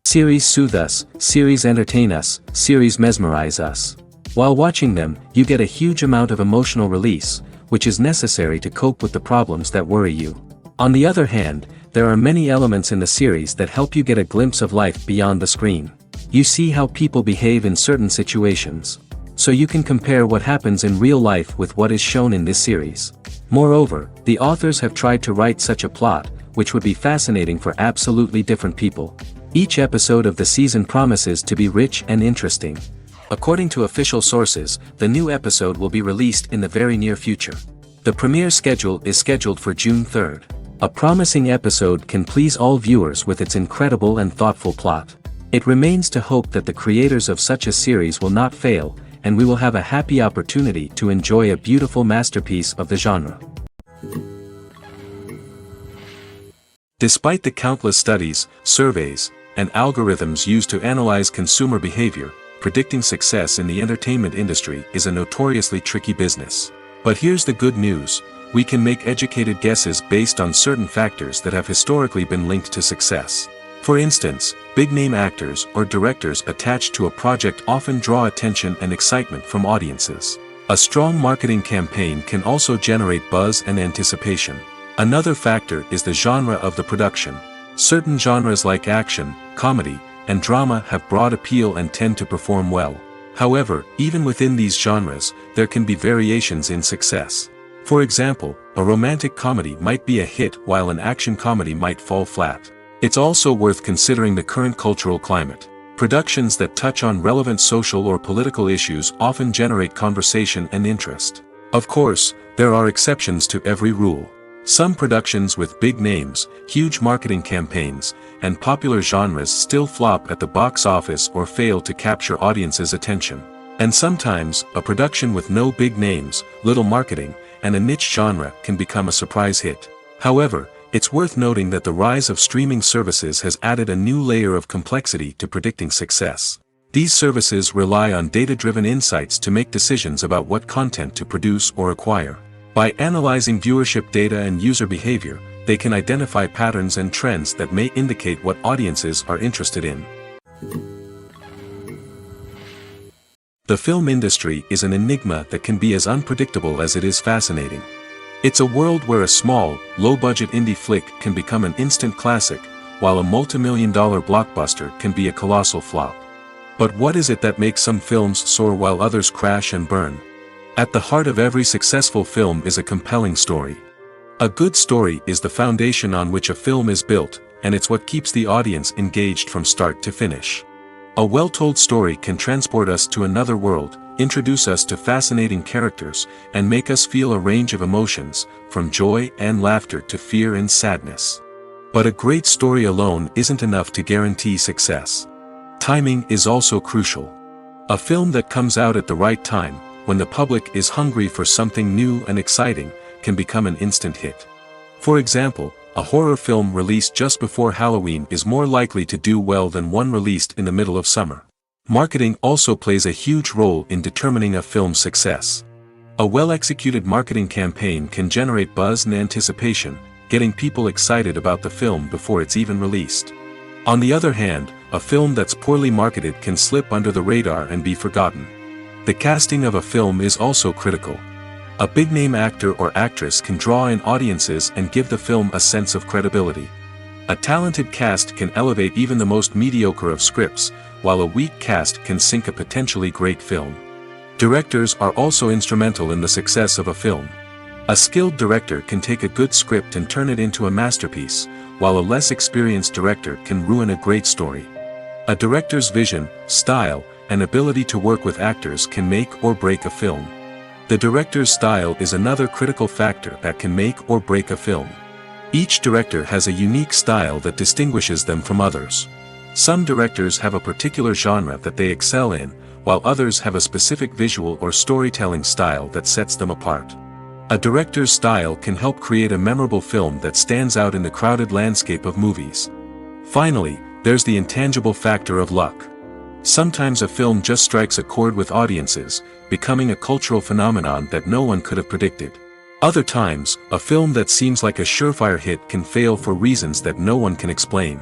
Series soothe us, series entertain us, series mesmerize us. While watching them, you get a huge amount of emotional release, which is necessary to cope with the problems that worry you. On the other hand, there are many elements in the series that help you get a glimpse of life beyond the screen. You see how people behave in certain situations. So you can compare what happens in real life with what is shown in this series. Moreover, the authors have tried to write such a plot, which would be fascinating for absolutely different people. Each episode of the season promises to be rich and interesting. According to official sources, the new episode will be released in the very near future. The premiere schedule is scheduled for June 3rd. A promising episode can please all viewers with its incredible and thoughtful plot. It remains to hope that the creators of such a series will not fail, and we will have a happy opportunity to enjoy a beautiful masterpiece of the genre. Despite the countless studies, surveys, and algorithms used to analyze consumer behavior, predicting success in the entertainment industry is a notoriously tricky business. But here's the good news: we can make educated guesses based on certain factors that have historically been linked to success. For instance, big-name actors or directors attached to a project often draw attention and excitement from audiences. A strong marketing campaign can also generate buzz and anticipation. Another factor is the genre of the production. Certain genres like action, comedy, and drama have broad appeal and tend to perform well. However, even within these genres, there can be variations in success. For example, a romantic comedy might be a hit while an action comedy might fall flat. It's also worth considering the current cultural climate. Productions that touch on relevant social or political issues often generate conversation and interest. Of course, there are exceptions to every rule. Some productions with big names, huge marketing campaigns, and popular genres still flop at the box office or fail to capture audiences' attention. And sometimes, a production with no big names, little marketing, and a niche genre can become a surprise hit. However, it's worth noting that the rise of streaming services has added a new layer of complexity to predicting success. These services rely on data-driven insights to make decisions about what content to produce or acquire. By analyzing viewership data and user behavior, they can identify patterns and trends that may indicate what audiences are interested in. The film industry is an enigma that can be as unpredictable as it is fascinating. It's a world where a small, low-budget indie flick can become an instant classic, while a multi-million-dollar blockbuster can be a colossal flop. But what is it that makes some films soar while others crash and burn? At the heart of every successful film is a compelling story. A good story is the foundation on which a film is built, and it's what keeps the audience engaged from start to finish. A well-told story can transport us to another world, introduce us to fascinating characters, and make us feel a range of emotions, from joy and laughter to fear and sadness. But a great story alone isn't enough to guarantee success. Timing is also crucial. A film that comes out at the right time, when the public is hungry for something new and exciting, can become an instant hit. For example, a horror film released just before Halloween is more likely to do well than one released in the middle of summer. Marketing also plays a huge role in determining a film's success. A well-executed marketing campaign can generate buzz and anticipation, getting people excited about the film before it's even released. On the other hand, a film that's poorly marketed can slip under the radar and be forgotten. The casting of a film is also critical. A big-name actor or actress can draw in audiences and give the film a sense of credibility. A talented cast can elevate even the most mediocre of scripts, while a weak cast can sink a potentially great film. Directors are also instrumental in the success of a film. A skilled director can take a good script and turn it into a masterpiece, while a less experienced director can ruin a great story. A director's vision, style, and ability to work with actors can make or break a film. The director's style is another critical factor that can make or break a film. Each director has a unique style that distinguishes them from others. Some directors have a particular genre that they excel in, while others have a specific visual or storytelling style that sets them apart. A director's style can help create a memorable film that stands out in the crowded landscape of movies. Finally, there's the intangible factor of luck. Sometimes a film just strikes a chord with audiences, becoming a cultural phenomenon that no one could have predicted. Other times, a film that seems like a surefire hit can fail for reasons that no one can explain.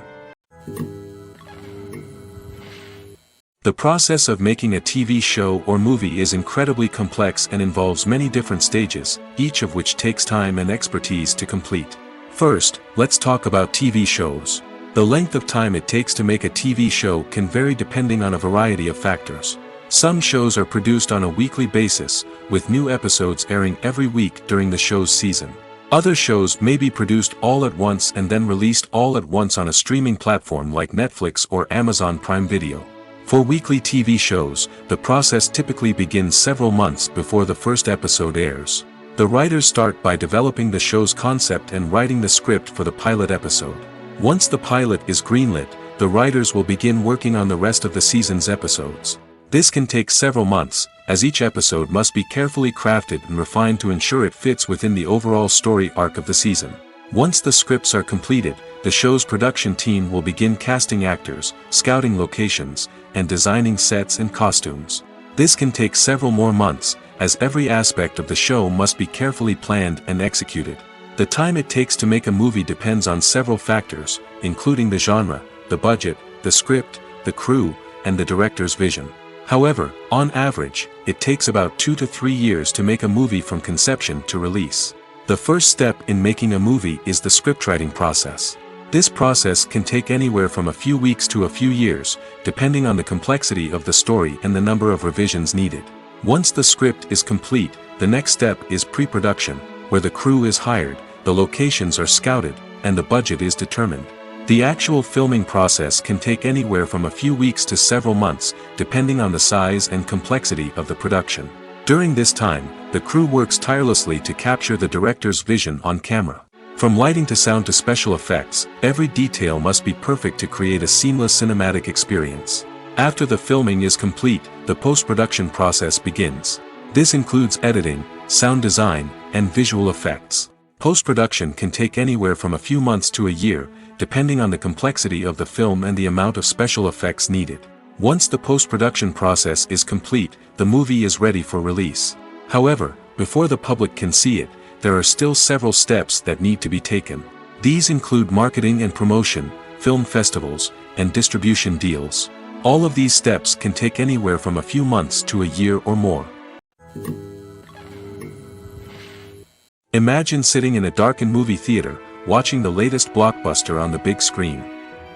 The process of making a TV show or movie is incredibly complex and involves many different stages, each of which takes time and expertise to complete. First, let's talk about TV shows. The length of time it takes to make a TV show can vary depending on a variety of factors. Some shows are produced on a weekly basis, with new episodes airing every week during the show's season. Other shows may be produced all at once and then released all at once on a streaming platform like Netflix or Amazon Prime Video. For weekly TV shows, the process typically begins several months before the first episode airs. The writers start by developing the show's concept and writing the script for the pilot episode. Once the pilot is greenlit, the writers will begin working on the rest of the season's episodes. This can take several months, as each episode must be carefully crafted and refined to ensure it fits within the overall story arc of the season. Once the scripts are completed, the show's production team will begin casting actors, scouting locations, and designing sets and costumes. This can take several more months, as every aspect of the show must be carefully planned and executed. The time it takes to make a movie depends on several factors, including the genre, the budget, the script, the crew, and the director's vision. However, on average, it takes about 2 to 3 years to make a movie from conception to release. The first step in making a movie is the scriptwriting process. This process can take anywhere from a few weeks to a few years, depending on the complexity of the story and the number of revisions needed. Once the script is complete, the next step is pre-production, where the crew is hired, the locations are scouted, and the budget is determined. The actual filming process can take anywhere from a few weeks to several months, depending on the size and complexity of the production. During this time, the crew works tirelessly to capture the director's vision on camera. From lighting to sound to special effects, every detail must be perfect to create a seamless cinematic experience. After the filming is complete, the post-production process begins. This includes editing, sound design, and visual effects. Post-production can take anywhere from a few months to a year, depending on the complexity of the film and the amount of special effects needed. Once the post-production process is complete, the movie is ready for release. However, before the public can see it, there are still several steps that need to be taken. These include marketing and promotion, film festivals, and distribution deals. All of these steps can take anywhere from a few months to a year or more. Imagine sitting in a darkened movie theater, watching the latest blockbuster on the big screen.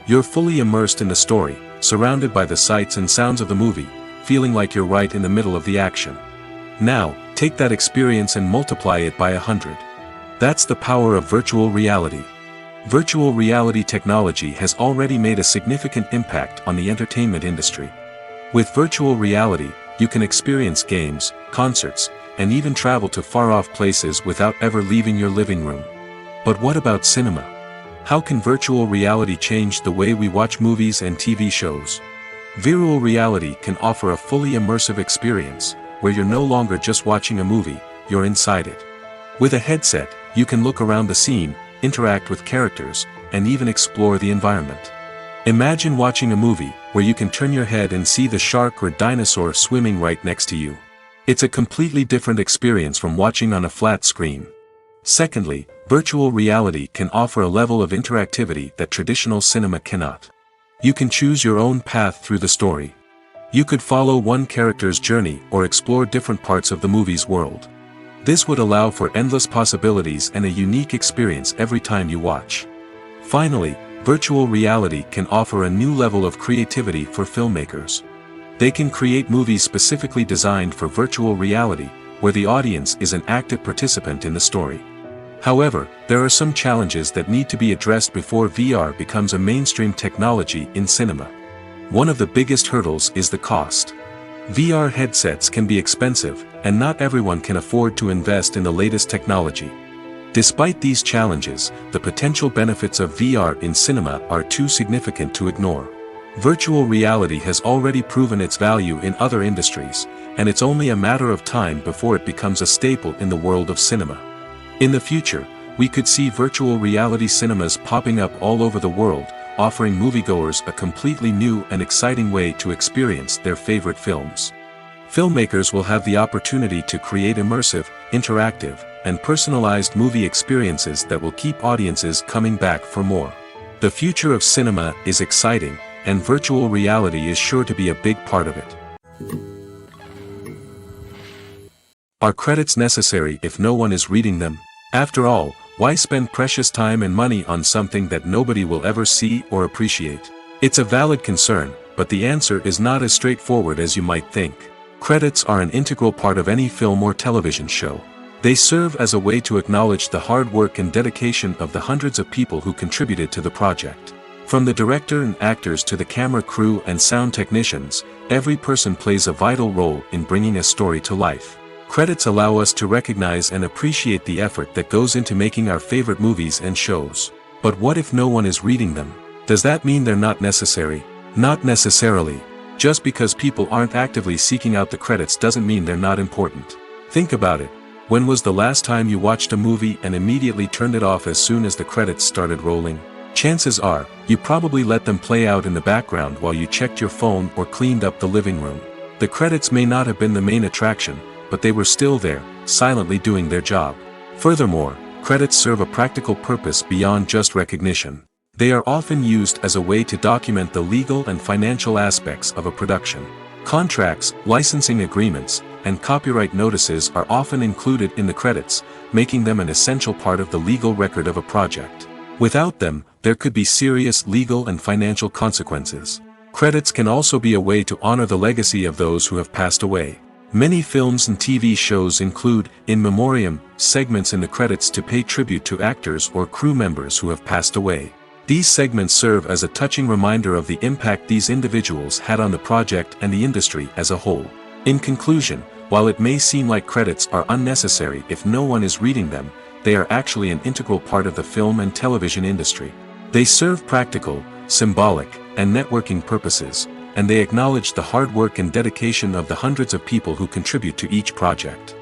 You're fully immersed in the story, surrounded by the sights and sounds of the movie, feeling like you're right in the middle of the action. Now, take that experience and multiply it by 100. That's the power of virtual reality. Virtual reality technology has already made a significant impact on the entertainment industry. With virtual reality, you can experience games, concerts, and even travel to far-off places without ever leaving your living room. But what about cinema? How can virtual reality change the way we watch movies and TV shows? Virtual reality can offer a fully immersive experience, where you're no longer just watching a movie, you're inside it. With a headset, you can look around the scene, interact with characters, and even explore the environment. Imagine watching a movie, where you can turn your head and see the shark or dinosaur swimming right next to you. It's a completely different experience from watching on a flat screen. Secondly, virtual reality can offer a level of interactivity that traditional cinema cannot. You can choose your own path through the story. You could follow one character's journey or explore different parts of the movie's world. This would allow for endless possibilities and a unique experience every time you watch. Finally, virtual reality can offer a new level of creativity for filmmakers. They can create movies specifically designed for virtual reality, where the audience is an active participant in the story. However, there are some challenges that need to be addressed before VR becomes a mainstream technology in cinema. One of the biggest hurdles is the cost. VR headsets can be expensive, and not everyone can afford to invest in the latest technology. Despite these challenges, the potential benefits of VR in cinema are too significant to ignore. Virtual reality has already proven its value in other industries, and it's only a matter of time before it becomes a staple in the world of cinema. In the future, we could see virtual reality cinemas popping up all over the world, offering moviegoers a completely new and exciting way to experience their favorite films. Filmmakers will have the opportunity to create immersive, interactive, and personalized movie experiences that will keep audiences coming back for more. The future of cinema is exciting, and virtual reality is sure to be a big part of it. Are credits necessary if no one is reading them? After all, why spend precious time and money on something that nobody will ever see or appreciate? It's a valid concern, but the answer is not as straightforward as you might think. Credits are an integral part of any film or television show. They serve as a way to acknowledge the hard work and dedication of the hundreds of people who contributed to the project. From the director and actors to the camera crew and sound technicians, every person plays a vital role in bringing a story to life. Credits allow us to recognize and appreciate the effort that goes into making our favorite movies and shows. But what if no one is reading them? Does that mean they're not necessary? Not necessarily. Just because people aren't actively seeking out the credits doesn't mean they're not important. Think about it. When was the last time you watched a movie and immediately turned it off as soon as the credits started rolling? Chances are, you probably let them play out in the background while you checked your phone or cleaned up the living room. The credits may not have been the main attraction, but they were still there, silently doing their job. Furthermore, credits serve a practical purpose beyond just recognition. They are often used as a way to document the legal and financial aspects of a production. Contracts, licensing agreements, and copyright notices are often included in the credits, making them an essential part of the legal record of a project. Without them, there could be serious legal and financial consequences. Credits can also be a way to honor the legacy of those who have passed away. Many films and TV shows include, in memoriam, segments in the credits to pay tribute to actors or crew members who have passed away. These segments serve as a touching reminder of the impact these individuals had on the project and the industry as a whole. In conclusion, while it may seem like credits are unnecessary if no one is reading them, they are actually an integral part of the film and television industry. They serve practical, symbolic, and networking purposes, and they acknowledge the hard work and dedication of the hundreds of people who contribute to each project.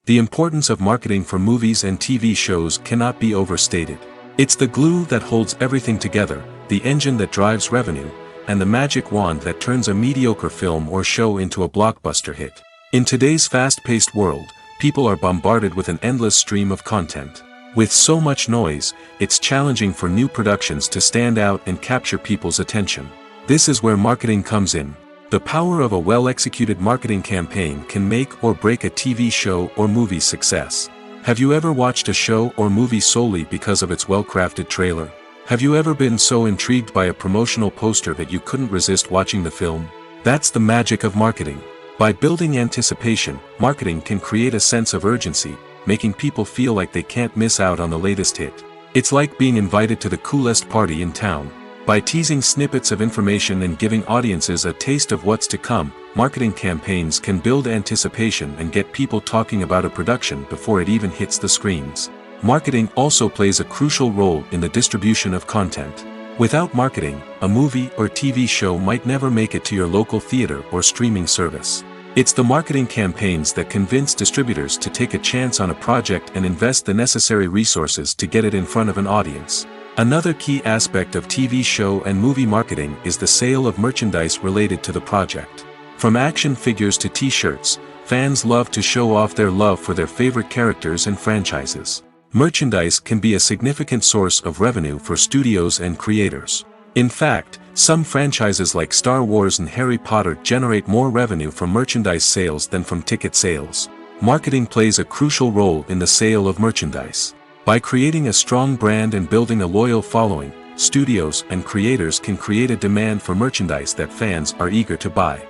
The importance of marketing for movies and TV shows cannot be overstated. It's the glue that holds everything together, the engine that drives revenue, and the magic wand that turns a mediocre film or show into a blockbuster hit. In today's fast-paced world, people are bombarded with an endless stream of content. With so much noise, it's challenging for new productions to stand out and capture people's attention. This is where marketing comes in. The power of a well-executed marketing campaign can make or break a TV show or movie's success. Have you ever watched a show or movie solely because of its well-crafted trailer? Have you ever been so intrigued by a promotional poster that you couldn't resist watching the film? That's the magic of marketing. By building anticipation, marketing can create a sense of urgency, making people feel like they can't miss out on the latest hit. It's like being invited to the coolest party in town. By teasing snippets of information and giving audiences a taste of what's to come, marketing campaigns can build anticipation and get people talking about a production before it even hits the screens. Marketing also plays a crucial role in the distribution of content. Without marketing, a movie or TV show might never make it to your local theater or streaming service. It's the marketing campaigns that convince distributors to take a chance on a project and invest the necessary resources to get it in front of an audience. Another key aspect of TV show and movie marketing is the sale of merchandise related to the project. From action figures to t-shirts, fans love to show off their love for their favorite characters and franchises. Merchandise can be a significant source of revenue for studios and creators. In fact, some franchises like Star Wars and Harry Potter generate more revenue from merchandise sales than from ticket sales. Marketing plays a crucial role in the sale of merchandise. By creating a strong brand and building a loyal following, studios and creators can create a demand for merchandise that fans are eager to buy.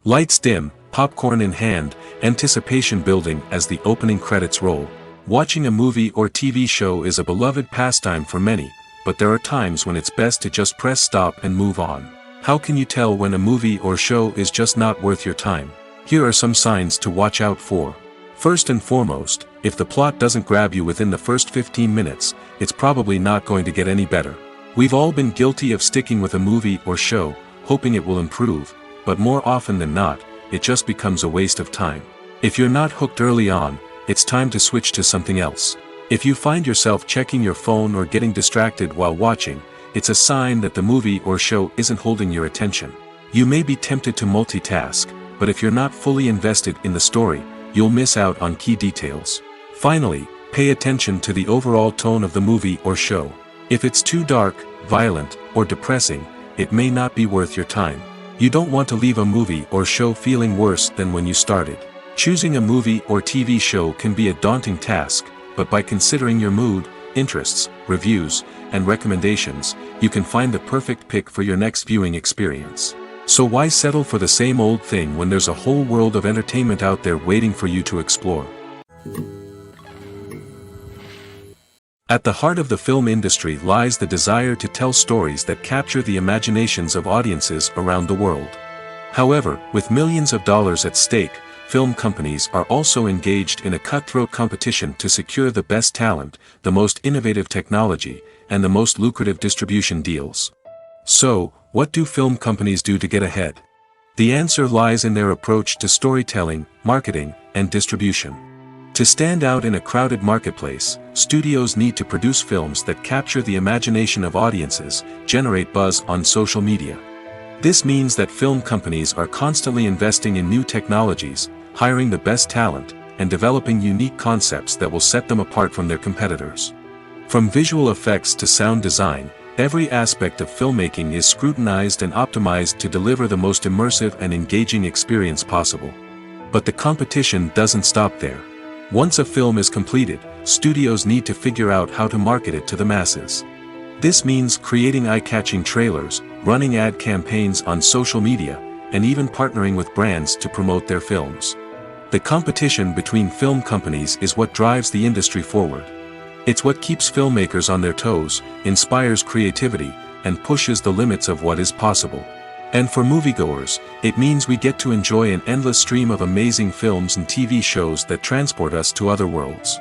Lights dim, popcorn in hand, anticipation building as the opening credits roll. Watching a movie or TV show is a beloved pastime for many, but there are times when it's best to just press stop and move on. How can you tell when a movie or show is just not worth your time? Here are some signs to watch out for. First and foremost, if the plot doesn't grab you within the first 15 minutes, it's probably not going to get any better. We've all been guilty of sticking with a movie or show, hoping it will improve, but more often than not, it just becomes a waste of time. If you're not hooked early on, it's time to switch to something else. If you find yourself checking your phone or getting distracted while watching, it's a sign that the movie or show isn't holding your attention. You may be tempted to multitask, but if you're not fully invested in the story, you'll miss out on key details. Finally, pay attention to the overall tone of the movie or show. If it's too dark, violent, or depressing, it may not be worth your time. You don't want to leave a movie or show feeling worse than when you started. Choosing a movie or TV show can be a daunting task, but by considering your mood, interests, reviews, and recommendations, you can find the perfect pick for your next viewing experience. So why settle for the same old thing when there's a whole world of entertainment out there waiting for you to explore? At the heart of the film industry lies the desire to tell stories that capture the imaginations of audiences around the world. However, with millions of dollars at stake, film companies are also engaged in a cutthroat competition to secure the best talent, the most innovative technology, and the most lucrative distribution deals. So, what do film companies do to get ahead? The answer lies in their approach to storytelling, marketing, and distribution. To stand out in a crowded marketplace, studios need to produce films that capture the imagination of audiences, generate buzz on social media. This means that film companies are constantly investing in new technologies, hiring the best talent, and developing unique concepts that will set them apart from their competitors. From visual effects to sound design, every aspect of filmmaking is scrutinized and optimized to deliver the most immersive and engaging experience possible. But the competition doesn't stop there. Once a film is completed, studios need to figure out how to market it to the masses. This means creating eye-catching trailers, running ad campaigns on social media, and even partnering with brands to promote their films. The competition between film companies is what drives the industry forward. It's what keeps filmmakers on their toes, inspires creativity, and pushes the limits of what is possible. And for moviegoers, it means we get to enjoy an endless stream of amazing films and TV shows that transport us to other worlds.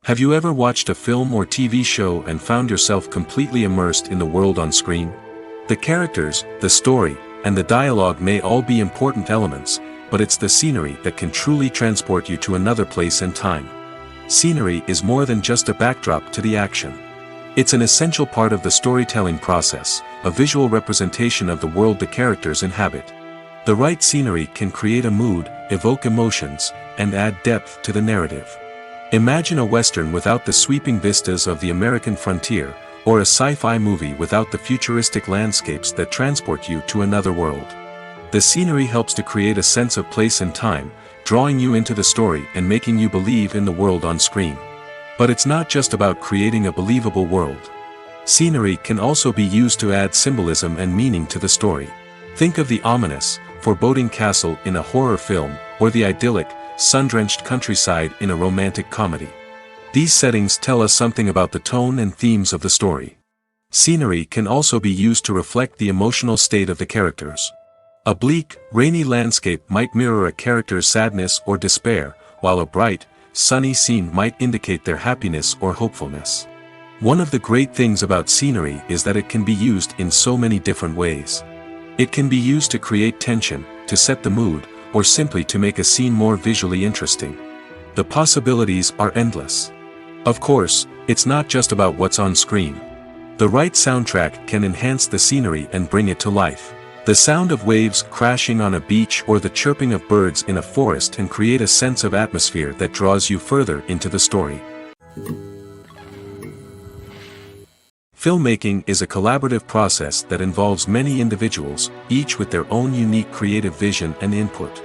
Have you ever watched a film or TV show and found yourself completely immersed in the world on screen? The characters, the story, and the dialogue may all be important elements, but it's the scenery that can truly transport you to another place and time. Scenery is more than just a backdrop to the action. It's an essential part of the storytelling process, a visual representation of the world the characters inhabit. The right scenery can create a mood, evoke emotions, and add depth to the narrative. Imagine a Western without the sweeping vistas of the American frontier, or a sci-fi movie without the futuristic landscapes that transport you to another world. The scenery helps to create a sense of place and time, drawing you into the story and making you believe in the world on screen. But it's not just about creating a believable world. Scenery can also be used to add symbolism and meaning to the story. Think of the ominous, foreboding castle in a horror film, or the idyllic, sun-drenched countryside in a romantic comedy. These settings tell us something about the tone and themes of the story. Scenery can also be used to reflect the emotional state of the characters. A bleak, rainy landscape might mirror a character's sadness or despair, while a bright, sunny scene might indicate their happiness or hopefulness. One of the great things about scenery is that it can be used in so many different ways. It can be used to create tension, to set the mood, or simply to make a scene more visually interesting. The possibilities are endless. Of course, it's not just about what's on screen. The right soundtrack can enhance the scenery and bring it to life. The sound of waves crashing on a beach or the chirping of birds in a forest can create a sense of atmosphere that draws you further into the story. Filmmaking is a collaborative process that involves many individuals, each with their own unique creative vision and input.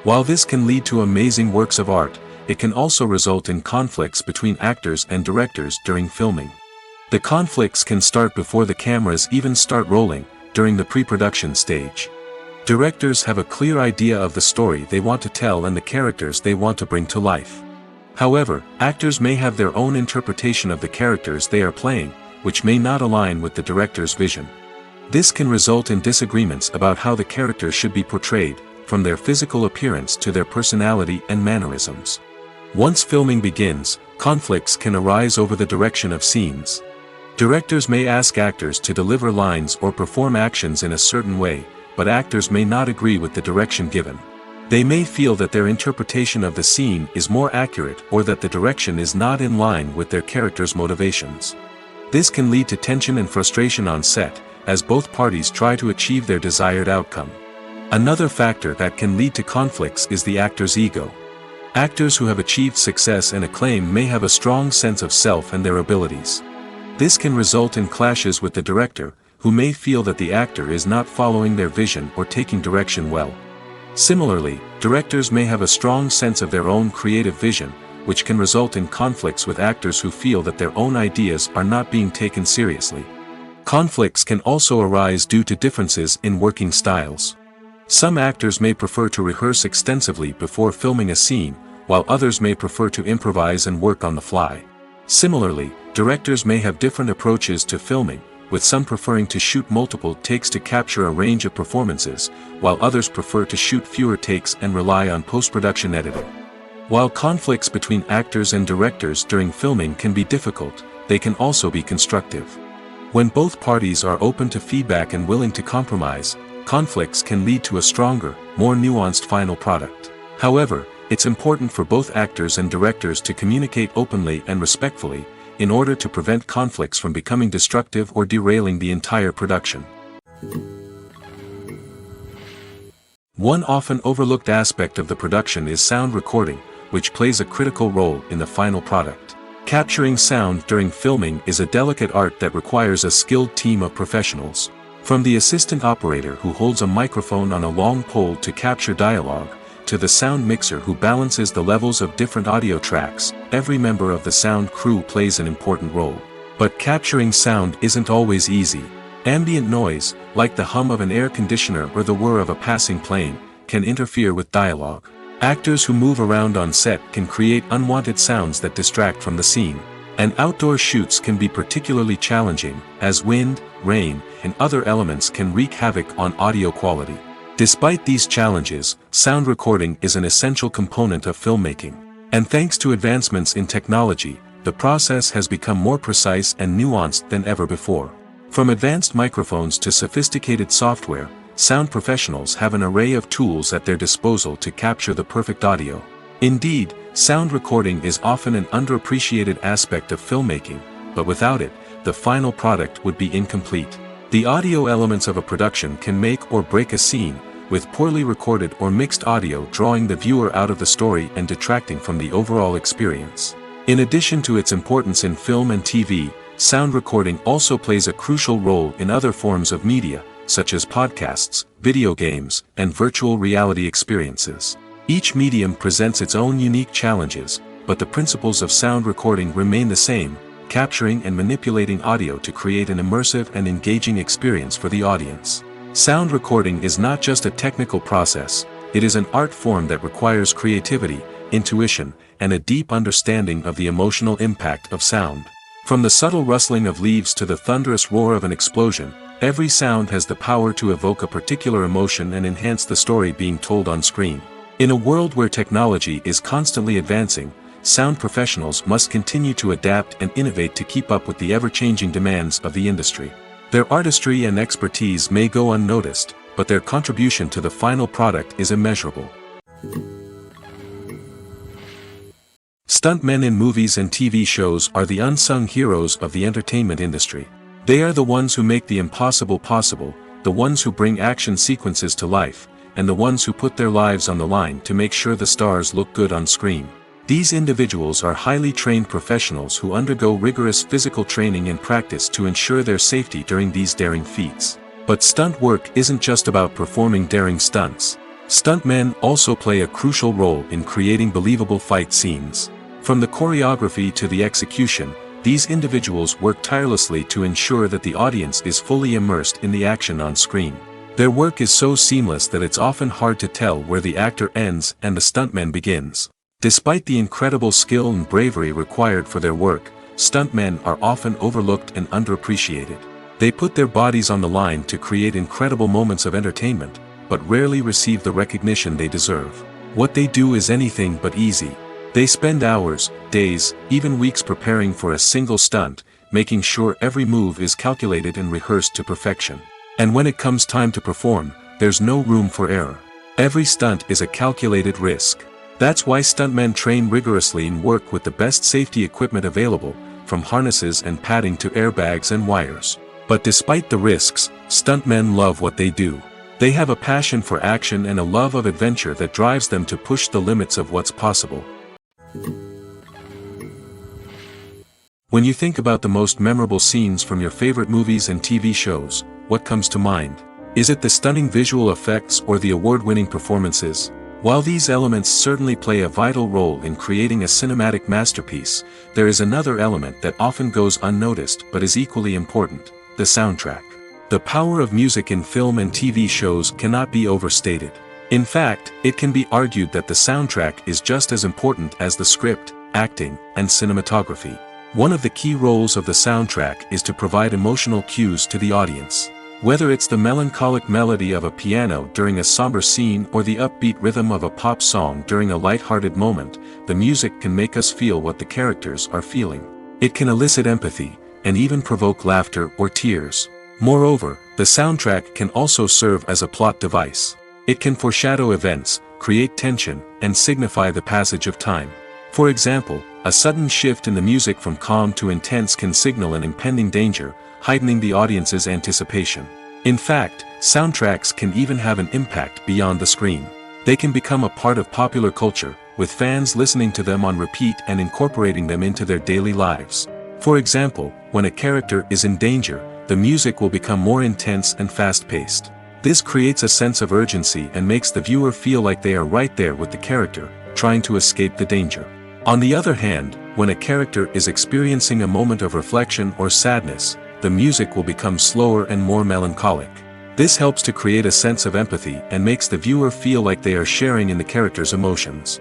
While this can lead to amazing works of art, it can also result in conflicts between actors and directors during filming. The conflicts can start before the cameras even start rolling, during the pre-production stage. Directors have a clear idea of the story they want to tell and the characters they want to bring to life. However, actors may have their own interpretation of the characters they are playing, which may not align with the director's vision. This can result in disagreements about how the characters should be portrayed, from their physical appearance to their personality and mannerisms. Once filming begins, conflicts can arise over the direction of scenes. Directors may ask actors to deliver lines or perform actions in a certain way, but actors may not agree with the direction given. They may feel that their interpretation of the scene is more accurate or that the direction is not in line with their character's motivations. This can lead to tension and frustration on set, as both parties try to achieve their desired outcome. Another factor that can lead to conflicts is the actor's ego. Actors who have achieved success and acclaim may have a strong sense of self and their abilities. This can result in clashes with the director, who may feel that the actor is not following their vision or taking direction well. Similarly, directors may have a strong sense of their own creative vision, which can result in conflicts with actors who feel that their own ideas are not being taken seriously. Conflicts can also arise due to differences in working styles. Some actors may prefer to rehearse extensively before filming a scene, while others may prefer to improvise and work on the fly. Similarly, directors may have different approaches to filming, with some preferring to shoot multiple takes to capture a range of performances, while others prefer to shoot fewer takes and rely on post-production editing. While conflicts between actors and directors during filming can be difficult, they can also be constructive. When both parties are open to feedback and willing to compromise, conflicts can lead to a stronger, more nuanced final product. However, it's important for both actors and directors to communicate openly and respectfully, in order to prevent conflicts from becoming destructive or derailing the entire production. One often overlooked aspect of the production is sound recording, which plays a critical role in the final product. Capturing sound during filming is a delicate art that requires a skilled team of professionals. From the assistant operator who holds a microphone on a long pole to capture dialogue, to the sound mixer who balances the levels of different audio tracks, every member of the sound crew plays an important role. But capturing sound isn't always easy. Ambient noise, like the hum of an air conditioner or the whir of a passing plane, can interfere with dialogue. Actors who move around on set can create unwanted sounds that distract from the scene. And outdoor shoots can be particularly challenging, as wind, rain, and other elements can wreak havoc on audio quality. Despite these challenges, sound recording is an essential component of filmmaking. And thanks to advancements in technology, the process has become more precise and nuanced than ever before. From advanced microphones to sophisticated software, sound professionals have an array of tools at their disposal to capture the perfect audio. Indeed, sound recording is often an underappreciated aspect of filmmaking, but without it, the final product would be incomplete. The audio elements of a production can make or break a scene, with poorly recorded or mixed audio drawing the viewer out of the story and detracting from the overall experience. In addition to its importance in film and TV, sound recording also plays a crucial role in other forms of media, such as podcasts, video games, and virtual reality experiences. Each medium presents its own unique challenges, but the principles of sound recording remain the same: capturing and manipulating audio to create an immersive and engaging experience for the audience. Sound recording is not just a technical process, it is an art form that requires creativity, intuition, and a deep understanding of the emotional impact of sound. From the subtle rustling of leaves to the thunderous roar of an explosion, every sound has the power to evoke a particular emotion and enhance the story being told on screen. In a world where technology is constantly advancing, sound professionals must continue to adapt and innovate to keep up with the ever-changing demands of the industry. Their artistry and expertise may go unnoticed, but their contribution to the final product is immeasurable. Stuntmen in movies and TV shows are the unsung heroes of the entertainment industry. They are the ones who make the impossible possible, the ones who bring action sequences to life, and the ones who put their lives on the line to make sure the stars look good on screen. These individuals are highly trained professionals who undergo rigorous physical training and practice to ensure their safety during these daring feats. But stunt work isn't just about performing daring stunts. Stuntmen also play a crucial role in creating believable fight scenes. From the choreography to the execution, these individuals work tirelessly to ensure that the audience is fully immersed in the action on screen. Their work is so seamless that it's often hard to tell where the actor ends and the stuntman begins. Despite the incredible skill and bravery required for their work, stuntmen are often overlooked and underappreciated. They put their bodies on the line to create incredible moments of entertainment, but rarely receive the recognition they deserve. What they do is anything but easy. They spend hours, days, even weeks preparing for a single stunt, making sure every move is calculated and rehearsed to perfection. And when it comes time to perform, there's no room for error. Every stunt is a calculated risk. That's why stuntmen train rigorously and work with the best safety equipment available, from harnesses and padding to airbags and wires. But despite the risks, stuntmen love what they do. They have a passion for action and a love of adventure that drives them to push the limits of what's possible. When you think about the most memorable scenes from your favorite movies and TV shows, what comes to mind? Is it the stunning visual effects or the award-winning performances? While these elements certainly play a vital role in creating a cinematic masterpiece, there is another element that often goes unnoticed but is equally important: the soundtrack. The power of music in film and TV shows cannot be overstated. In fact, it can be argued that the soundtrack is just as important as the script, acting, and cinematography. One of the key roles of the soundtrack is to provide emotional cues to the audience. Whether it's the melancholic melody of a piano during a somber scene or the upbeat rhythm of a pop song during a light-hearted moment, the music can make us feel what the characters are feeling. It can elicit empathy, and even provoke laughter or tears. Moreover, the soundtrack can also serve as a plot device. It can foreshadow events, create tension, and signify the passage of time. For example, a sudden shift in the music from calm to intense can signal an impending danger, heightening the audience's anticipation. In fact, soundtracks can even have an impact beyond the screen. They can become a part of popular culture, with fans listening to them on repeat and incorporating them into their daily lives. For example, when a character is in danger, the music will become more intense and fast-paced. This creates a sense of urgency and makes the viewer feel like they are right there with the character, trying to escape the danger. On the other hand, when a character is experiencing a moment of reflection or sadness, the music will become slower and more melancholic. This helps to create a sense of empathy and makes the viewer feel like they are sharing in the character's emotions.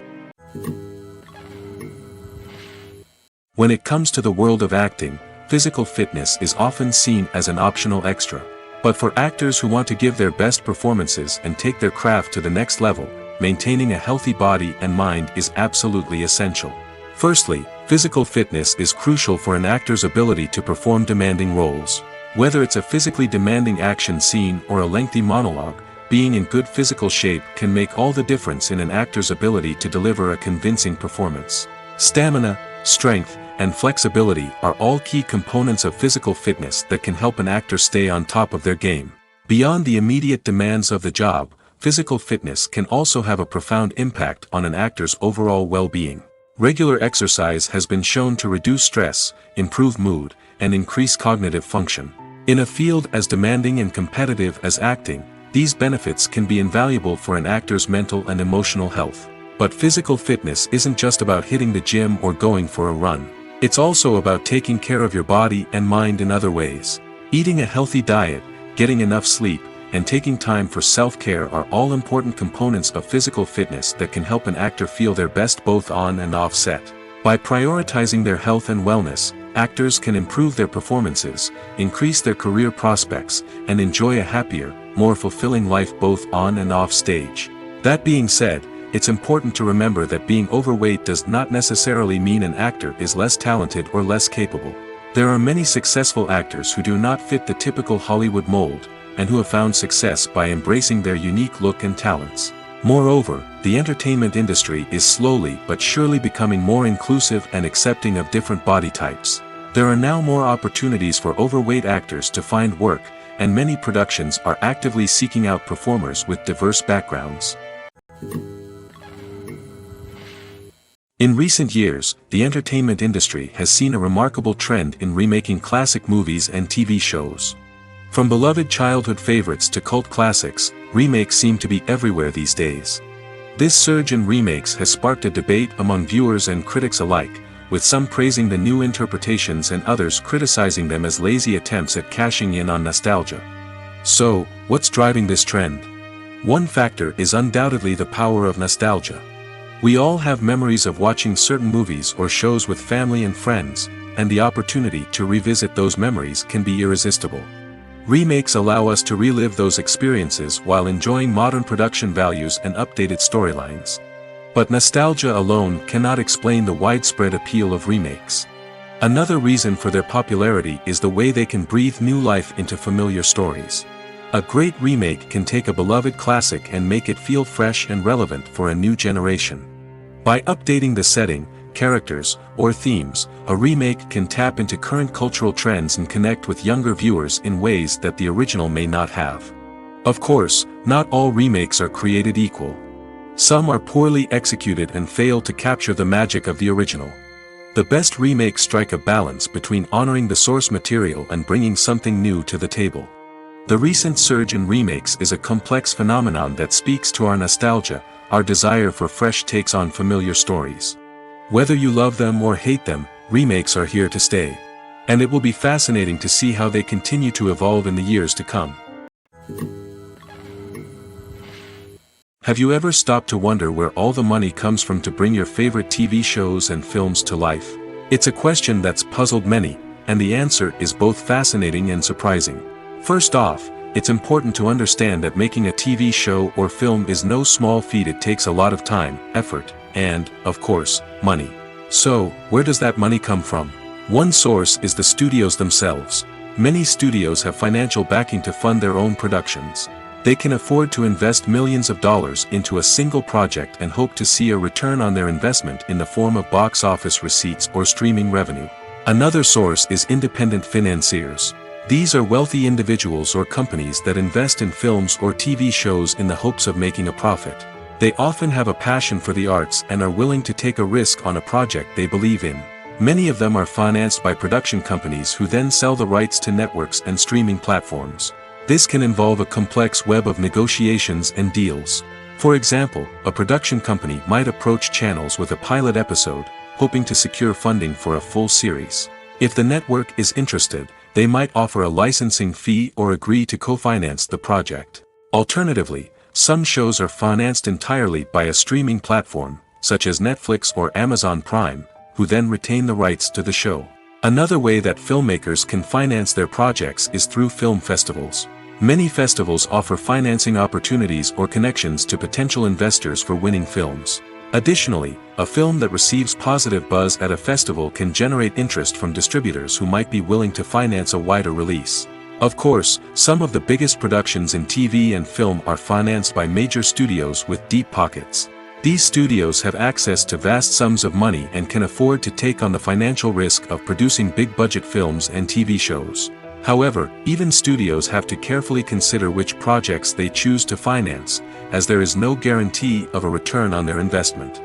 When it comes to the world of acting, physical fitness is often seen as an optional extra. But for actors who want to give their best performances and take their craft to the next level, maintaining a healthy body and mind is absolutely essential. Firstly, physical fitness is crucial for an actor's ability to perform demanding roles. Whether it's a physically demanding action scene or a lengthy monologue, being in good physical shape can make all the difference in an actor's ability to deliver a convincing performance. Stamina, strength, and flexibility are all key components of physical fitness that can help an actor stay on top of their game. Beyond the immediate demands of the job, physical fitness can also have a profound impact on an actor's overall well-being. Regular exercise has been shown to reduce stress, improve mood, and increase cognitive function. In a field as demanding and competitive as acting, these benefits can be invaluable for an actor's mental and emotional health. But physical fitness isn't just about hitting the gym or going for a run. It's also about taking care of your body and mind in other ways. Eating a healthy diet, getting enough sleep, and taking time for self-care are all important components of physical fitness that can help an actor feel their best both on and off set. By prioritizing their health and wellness, actors can improve their performances, increase their career prospects, and enjoy a happier, more fulfilling life both on and off stage. That being said, it's important to remember that being overweight does not necessarily mean an actor is less talented or less capable. There are many successful actors who do not fit the typical Hollywood mold, and who have found success by embracing their unique look and talents. Moreover, the entertainment industry is slowly but surely becoming more inclusive and accepting of different body types. There are now more opportunities for overweight actors to find work, and many productions are actively seeking out performers with diverse backgrounds. In recent years, the entertainment industry has seen a remarkable trend in remaking classic movies and TV shows. From beloved childhood favorites to cult classics, remakes seem to be everywhere these days. This surge in remakes has sparked a debate among viewers and critics alike, with some praising the new interpretations and others criticizing them as lazy attempts at cashing in on nostalgia. So, what's driving this trend? One factor is undoubtedly the power of nostalgia. We all have memories of watching certain movies or shows with family and friends, and the opportunity to revisit those memories can be irresistible. Remakes allow us to relive those experiences while enjoying modern production values and updated storylines. But nostalgia alone cannot explain the widespread appeal of remakes. Another reason for their popularity is the way they can breathe new life into familiar stories. A great remake can take a beloved classic and make it feel fresh and relevant for a new generation. By updating the setting, characters, or themes, a remake can tap into current cultural trends and connect with younger viewers in ways that the original may not have. Of course, not all remakes are created equal. Some are poorly executed and fail to capture the magic of the original. The best remakes strike a balance between honoring the source material and bringing something new to the table. The recent surge in remakes is a complex phenomenon that speaks to our nostalgia, our desire for fresh takes on familiar stories. Whether you love them or hate them, remakes are here to stay. And it will be fascinating to see how they continue to evolve in the years to come. Have you ever stopped to wonder where all the money comes from to bring your favorite TV shows and films to life? It's a question that's puzzled many, and the answer is both fascinating and surprising. First off, it's important to understand that making a TV show or film is no small feat. It takes a lot of time, effort, and, of course, money. So, where does that money come from? One source is the studios themselves. Many studios have financial backing to fund their own productions. They can afford to invest millions of dollars into a single project and hope to see a return on their investment in the form of box office receipts or streaming revenue. Another source is independent financiers. These are wealthy individuals or companies that invest in films or TV shows in the hopes of making a profit. They often have a passion for the arts and are willing to take a risk on a project they believe in. Many of them are financed by production companies who then sell the rights to networks and streaming platforms. This can involve a complex web of negotiations and deals. For example, a production company might approach channels with a pilot episode, hoping to secure funding for a full series. If the network is interested, they might offer a licensing fee or agree to co-finance the project. Alternatively, some shows are financed entirely by a streaming platform, such as Netflix or Amazon Prime, who then retain the rights to the show. Another way that filmmakers can finance their projects is through film festivals. Many festivals offer financing opportunities or connections to potential investors for winning films. Additionally, a film that receives positive buzz at a festival can generate interest from distributors who might be willing to finance a wider release. Of course, some of the biggest productions in TV and film are financed by major studios with deep pockets. These studios have access to vast sums of money and can afford to take on the financial risk of producing big-budget films and TV shows. However, even studios have to carefully consider which projects they choose to finance, as there is no guarantee of a return on their investment.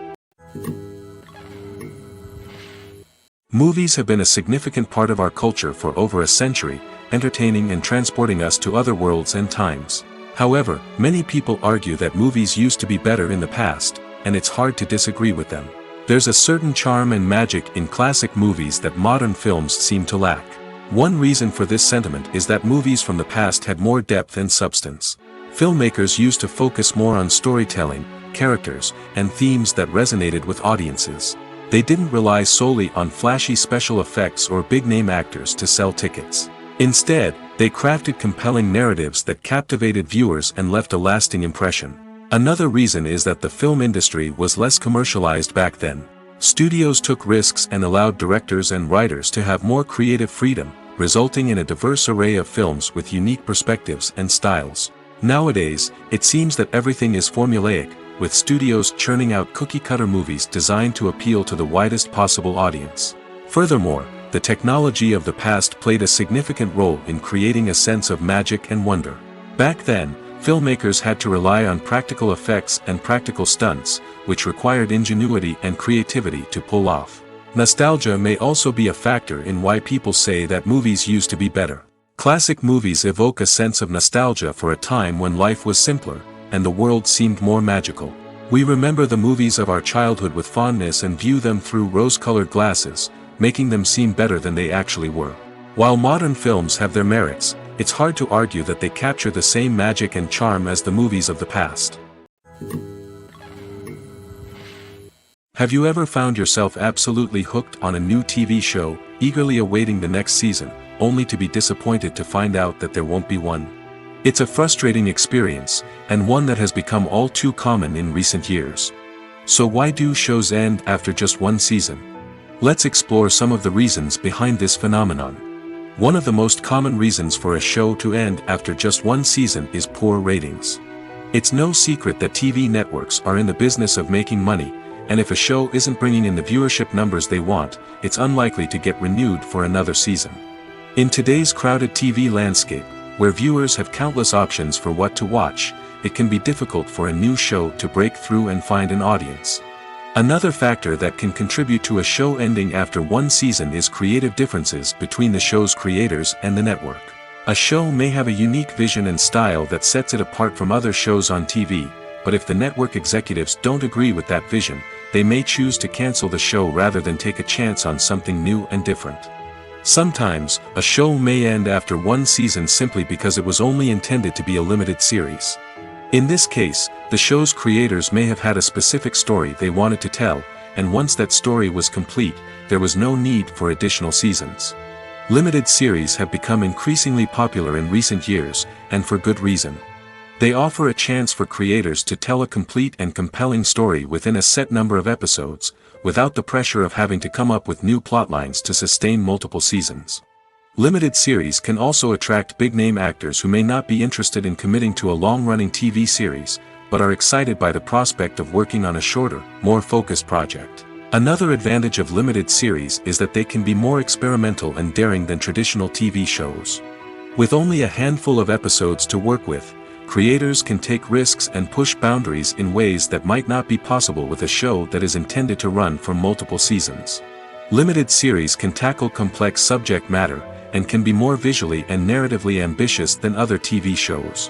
Movies have been a significant part of our culture for over a century, entertaining and transporting us to other worlds and times. However, many people argue that movies used to be better in the past, and it's hard to disagree with them. There's a certain charm and magic in classic movies that modern films seem to lack. One reason for this sentiment is that movies from the past had more depth and substance. Filmmakers used to focus more on storytelling, characters, and themes that resonated with audiences. They didn't rely solely on flashy special effects or big-name actors to sell tickets. Instead, they crafted compelling narratives that captivated viewers and left a lasting impression. Another reason is that the film industry was less commercialized back then. Studios took risks and allowed directors and writers to have more creative freedom, resulting in a diverse array of films with unique perspectives and styles. Nowadays, it seems that everything is formulaic, with studios churning out cookie-cutter movies designed to appeal to the widest possible audience. Furthermore, the technology of the past played a significant role in creating a sense of magic and wonder. Back then, filmmakers had to rely on practical effects and practical stunts, which required ingenuity and creativity to pull off. Nostalgia may also be a factor in why people say that movies used to be better. Classic movies evoke a sense of nostalgia for a time when life was simpler, and the world seemed more magical. We remember the movies of our childhood with fondness and view them through rose-colored glasses, making them seem better than they actually were. While modern films have their merits, it's hard to argue that they capture the same magic and charm as the movies of the past. Have you ever found yourself absolutely hooked on a new TV show, eagerly awaiting the next season, only to be disappointed to find out that there won't be one? It's a frustrating experience, and one that has become all too common in recent years. So why do shows end after just one season? Let's explore some of the reasons behind this phenomenon. One of the most common reasons for a show to end after just one season is poor ratings. It's no secret that TV networks are in the business of making money, and if a show isn't bringing in the viewership numbers they want, it's unlikely to get renewed for another season. In today's crowded TV landscape, where viewers have countless options for what to watch, it can be difficult for a new show to break through and find an audience. Another factor that can contribute to a show ending after one season is creative differences between the show's creators and the network. A show may have a unique vision and style that sets it apart from other shows on TV, but if the network executives don't agree with that vision, they may choose to cancel the show rather than take a chance on something new and different. Sometimes, a show may end after one season simply because it was only intended to be a limited series. In this case, the show's creators may have had a specific story they wanted to tell, and once that story was complete, there was no need for additional seasons. Limited series have become increasingly popular in recent years, and for good reason. They offer a chance for creators to tell a complete and compelling story within a set number of episodes, without the pressure of having to come up with new plotlines to sustain multiple seasons. Limited series can also attract big-name actors who may not be interested in committing to a long-running TV series, but are excited by the prospect of working on a shorter, more focused project. Another advantage of limited series is that they can be more experimental and daring than traditional TV shows. With only a handful of episodes to work with, creators can take risks and push boundaries in ways that might not be possible with a show that is intended to run for multiple seasons. Limited series can tackle complex subject matter, and can be more visually and narratively ambitious than other TV shows.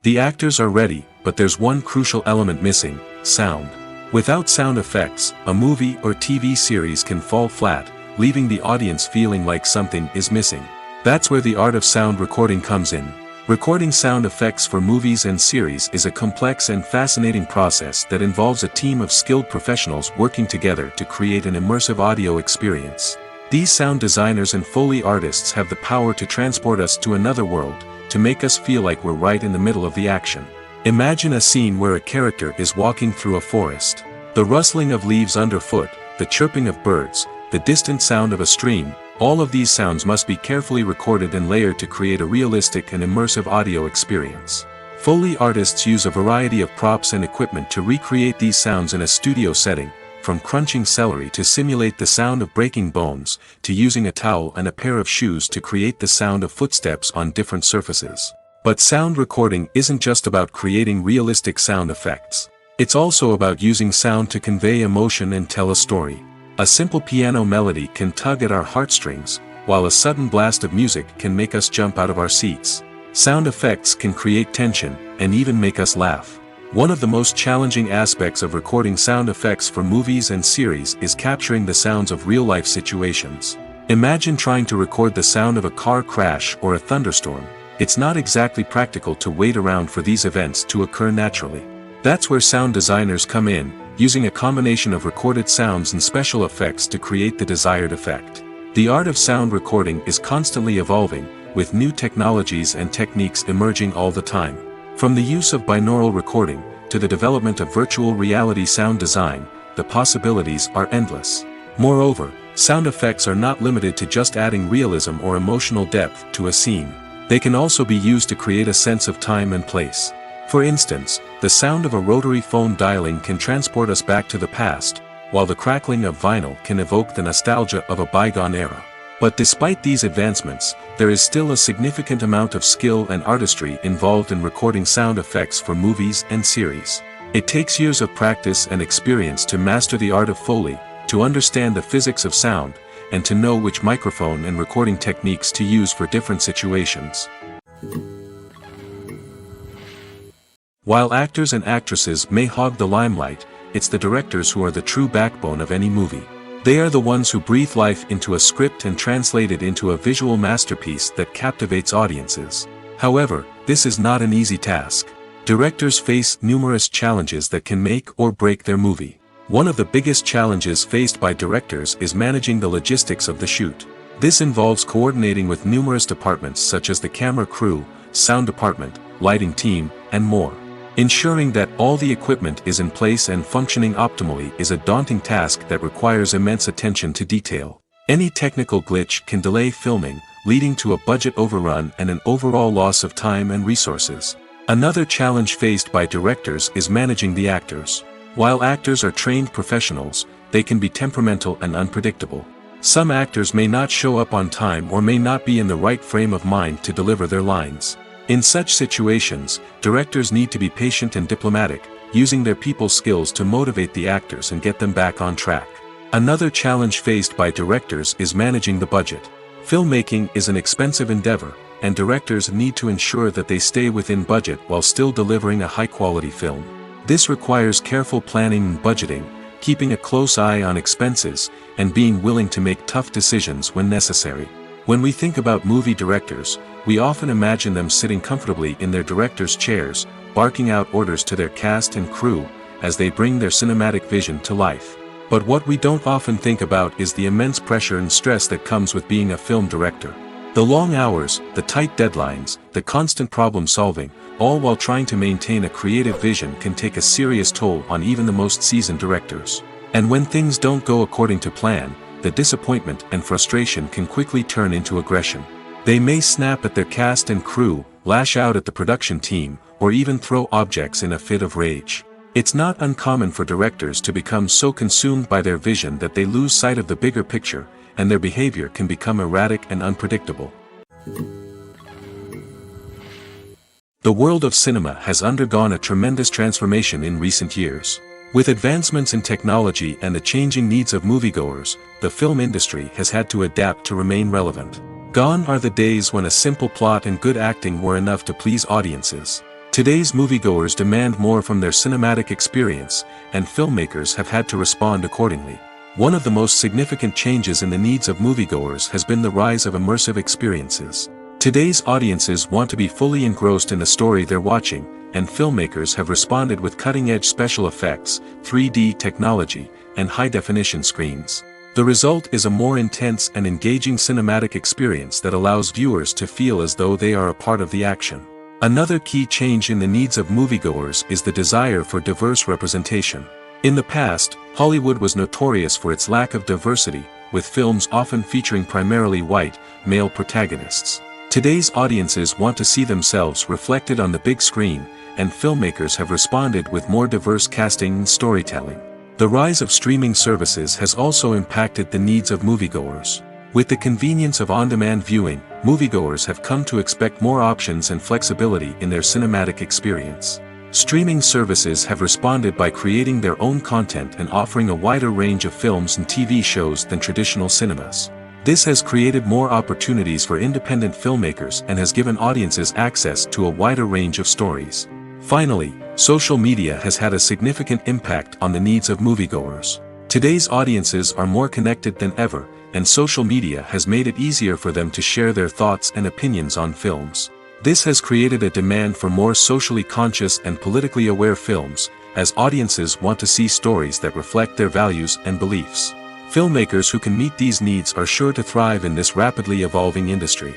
The actors are ready, but there's one crucial element missing: sound. Without sound effects, a movie or TV series can fall flat, leaving the audience feeling like something is missing. That's where the art of sound recording comes in. Recording sound effects for movies and series is a complex and fascinating process that involves a team of skilled professionals working together to create an immersive audio experience. These sound designers and Foley artists have the power to transport us to another world, to make us feel like we're right in the middle of the action. Imagine a scene where a character is walking through a forest. The rustling of leaves underfoot, the chirping of birds, the distant sound of a stream, all of these sounds must be carefully recorded and layered to create a realistic and immersive audio experience. Foley artists use a variety of props and equipment to recreate these sounds in a studio setting, from crunching celery to simulate the sound of breaking bones, to using a towel and a pair of shoes to create the sound of footsteps on different surfaces. But sound recording isn't just about creating realistic sound effects. It's also about using sound to convey emotion and tell a story. A simple piano melody can tug at our heartstrings, while a sudden blast of music can make us jump out of our seats. Sound effects can create tension, and even make us laugh. One of the most challenging aspects of recording sound effects for movies and series is capturing the sounds of real-life situations. Imagine trying to record the sound of a car crash or a thunderstorm. It's not exactly practical to wait around for these events to occur naturally. That's where sound designers come in, using a combination of recorded sounds and special effects to create the desired effect. The art of sound recording is constantly evolving, with new technologies and techniques emerging all the time. From the use of binaural recording, to the development of virtual reality sound design, the possibilities are endless. Moreover, sound effects are not limited to just adding realism or emotional depth to a scene. They can also be used to create a sense of time and place. For instance, the sound of a rotary phone dialing can transport us back to the past, while the crackling of vinyl can evoke the nostalgia of a bygone era. But despite these advancements, there is still a significant amount of skill and artistry involved in recording sound effects for movies and series. It takes years of practice and experience to master the art of Foley, to understand the physics of sound, and to know which microphone and recording techniques to use for different situations. While actors and actresses may hog the limelight, it's the directors who are the true backbone of any movie. They are the ones who breathe life into a script and translate it into a visual masterpiece that captivates audiences. However, this is not an easy task. Directors face numerous challenges that can make or break their movie. One of the biggest challenges faced by directors is managing the logistics of the shoot. This involves coordinating with numerous departments such as the camera crew, sound department, lighting team, and more. Ensuring that all the equipment is in place and functioning optimally is a daunting task that requires immense attention to detail. Any technical glitch can delay filming, leading to a budget overrun and an overall loss of time and resources. Another challenge faced by directors is managing the actors. While actors are trained professionals, they can be temperamental and unpredictable. Some actors may not show up on time or may not be in the right frame of mind to deliver their lines. In such situations, directors need to be patient and diplomatic, using their people skills to motivate the actors and get them back on track. Another challenge faced by directors is managing the budget. Filmmaking is an expensive endeavor, and directors need to ensure that they stay within budget while still delivering a high-quality film. This requires careful planning and budgeting, keeping a close eye on expenses, and being willing to make tough decisions when necessary. When we think about movie directors, we often imagine them sitting comfortably in their director's chairs, barking out orders to their cast and crew, as they bring their cinematic vision to life. But what we don't often think about is the immense pressure and stress that comes with being a film director. The long hours, the tight deadlines, the constant problem solving, all while trying to maintain a creative vision can take a serious toll on even the most seasoned directors. And when things don't go according to plan, the disappointment and frustration can quickly turn into aggression. They may snap at their cast and crew, lash out at the production team, or even throw objects in a fit of rage. It's not uncommon for directors to become so consumed by their vision that they lose sight of the bigger picture, and their behavior can become erratic and unpredictable. The world of cinema has undergone a tremendous transformation in recent years. With advancements in technology and the changing needs of moviegoers, the film industry has had to adapt to remain relevant. Gone are the days when a simple plot and good acting were enough to please audiences. Today's moviegoers demand more from their cinematic experience, and filmmakers have had to respond accordingly. One of the most significant changes in the needs of moviegoers has been the rise of immersive experiences. Today's audiences want to be fully engrossed in the story they're watching, and filmmakers have responded with cutting-edge special effects, 3D technology, and high-definition screens. The result is a more intense and engaging cinematic experience that allows viewers to feel as though they are a part of the action. Another key change in the needs of moviegoers is the desire for diverse representation. In the past, Hollywood was notorious for its lack of diversity, with films often featuring primarily white, male protagonists. Today's audiences want to see themselves reflected on the big screen, and filmmakers have responded with more diverse casting and storytelling. The rise of streaming services has also impacted the needs of moviegoers. With the convenience of on-demand viewing, moviegoers have come to expect more options and flexibility in their cinematic experience. Streaming services have responded by creating their own content and offering a wider range of films and TV shows than traditional cinemas. This has created more opportunities for independent filmmakers and has given audiences access to a wider range of stories. Finally, social media has had a significant impact on the needs of moviegoers. Today's audiences are more connected than ever, and social media has made it easier for them to share their thoughts and opinions on films. This has created a demand for more socially conscious and politically aware films, as audiences want to see stories that reflect their values and beliefs. Filmmakers who can meet these needs are sure to thrive in this rapidly evolving industry.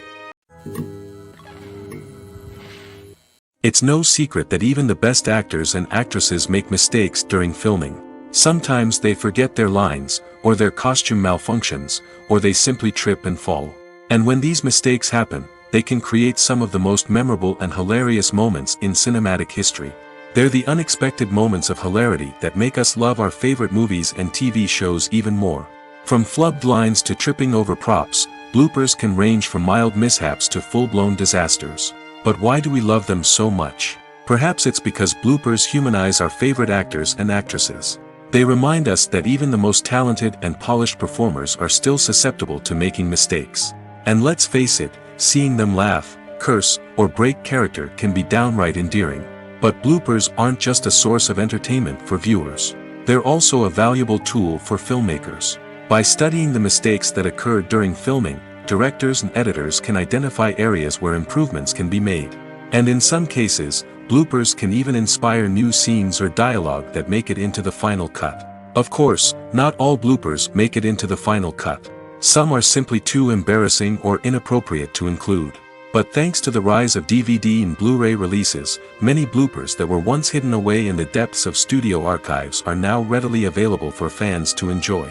It's no secret that even the best actors and actresses make mistakes during filming. Sometimes they forget their lines, or their costume malfunctions, or they simply trip and fall. And when these mistakes happen, they can create some of the most memorable and hilarious moments in cinematic history. They're the unexpected moments of hilarity that make us love our favorite movies and TV shows even more. From flubbed lines to tripping over props, bloopers can range from mild mishaps to full-blown disasters. But why do we love them so much? Perhaps it's because bloopers humanize our favorite actors and actresses. They remind us that even the most talented and polished performers are still susceptible to making mistakes. And let's face it, seeing them laugh, curse, or break character can be downright endearing. But bloopers aren't just a source of entertainment for viewers. They're also a valuable tool for filmmakers. By studying the mistakes that occurred during filming, directors and editors can identify areas where improvements can be made. And in some cases, bloopers can even inspire new scenes or dialogue that make it into the final cut. Of course, not all bloopers make it into the final cut. Some are simply too embarrassing or inappropriate to include. But thanks to the rise of DVD and Blu-ray releases, many bloopers that were once hidden away in the depths of studio archives are now readily available for fans to enjoy.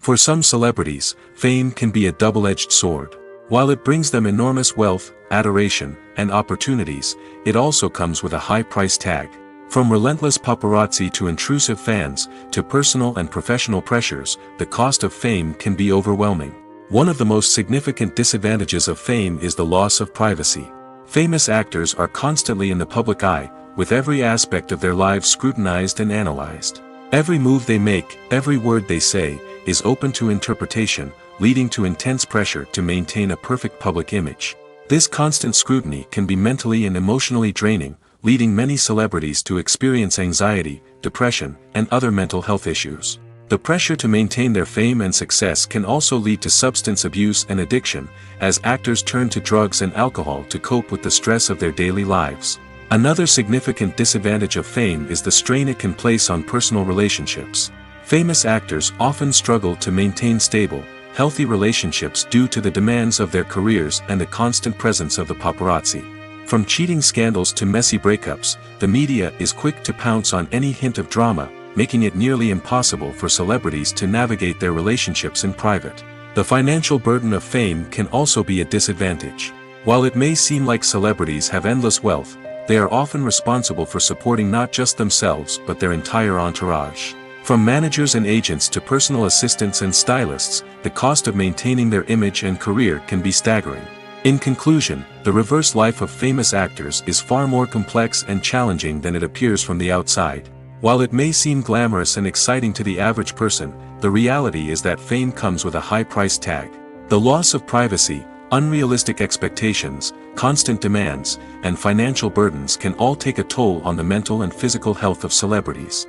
For some celebrities, fame can be a double-edged sword. While it brings them enormous wealth, adoration, and opportunities, it also comes with a high price tag. From relentless paparazzi to intrusive fans, to personal and professional pressures, the cost of fame can be overwhelming. One of the most significant disadvantages of fame is the loss of privacy. Famous actors are constantly in the public eye, with every aspect of their lives scrutinized and analyzed. Every move they make, every word they say, is open to interpretation, leading to intense pressure to maintain a perfect public image. This constant scrutiny can be mentally and emotionally draining, leading many celebrities to experience anxiety, depression, and other mental health issues. The pressure to maintain their fame and success can also lead to substance abuse and addiction, as actors turn to drugs and alcohol to cope with the stress of their daily lives. Another significant disadvantage of fame is the strain it can place on personal relationships. Famous actors often struggle to maintain stable, healthy relationships due to the demands of their careers and the constant presence of the paparazzi. From cheating scandals to messy breakups, the media is quick to pounce on any hint of drama, making it nearly impossible for celebrities to navigate their relationships in private. The financial burden of fame can also be a disadvantage. While it may seem like celebrities have endless wealth, they are often responsible for supporting not just themselves but their entire entourage. From managers and agents to personal assistants and stylists, the cost of maintaining their image and career can be staggering. In conclusion, the reverse life of famous actors is far more complex and challenging than it appears from the outside. While it may seem glamorous and exciting to the average person, the reality is that fame comes with a high price tag. The loss of privacy, unrealistic expectations, constant demands, and financial burdens can all take a toll on the mental and physical health of celebrities.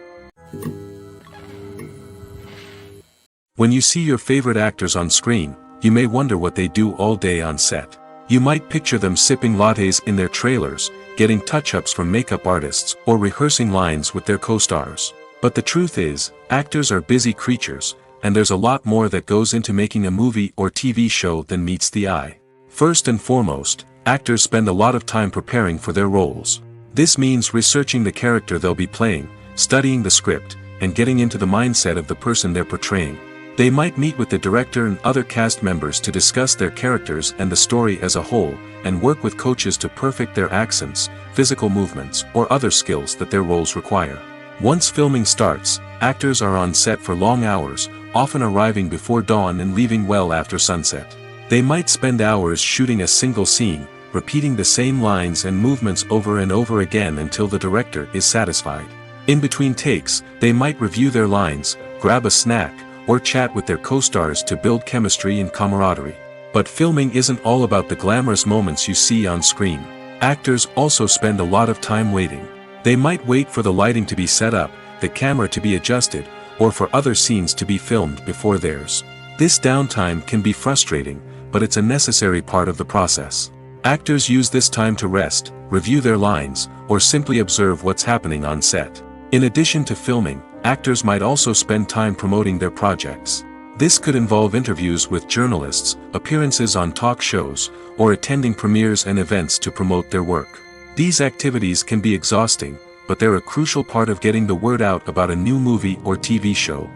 When you see your favorite actors on screen, you may wonder what they do all day on set. You might picture them sipping lattes in their trailers, getting touch-ups from makeup artists, or rehearsing lines with their co-stars. But the truth is, actors are busy creatures, and there's a lot more that goes into making a movie or TV show than meets the eye. First and foremost, actors spend a lot of time preparing for their roles. This means researching the character they'll be playing, studying the script, and getting into the mindset of the person they're portraying. They might meet with the director and other cast members to discuss their characters and the story as a whole, and work with coaches to perfect their accents, physical movements, or other skills that their roles require. Once filming starts, actors are on set for long hours, often arriving before dawn and leaving well after sunset. They might spend hours shooting a single scene, repeating the same lines and movements over and over again until the director is satisfied. In between takes, they might review their lines, grab a snack, or chat with their co-stars to build chemistry and camaraderie. But filming isn't all about the glamorous moments you see on screen. Actors also spend a lot of time waiting. They might wait for the lighting to be set up, the camera to be adjusted, or for other scenes to be filmed before theirs. This downtime can be frustrating, but it's a necessary part of the process. Actors use this time to rest, review their lines, or simply observe what's happening on set. In addition to filming, actors might also spend time promoting their projects. This could involve interviews with journalists, appearances on talk shows, or attending premieres and events to promote their work. These activities can be exhausting, but they're a crucial part of getting the word out about a new movie or TV show.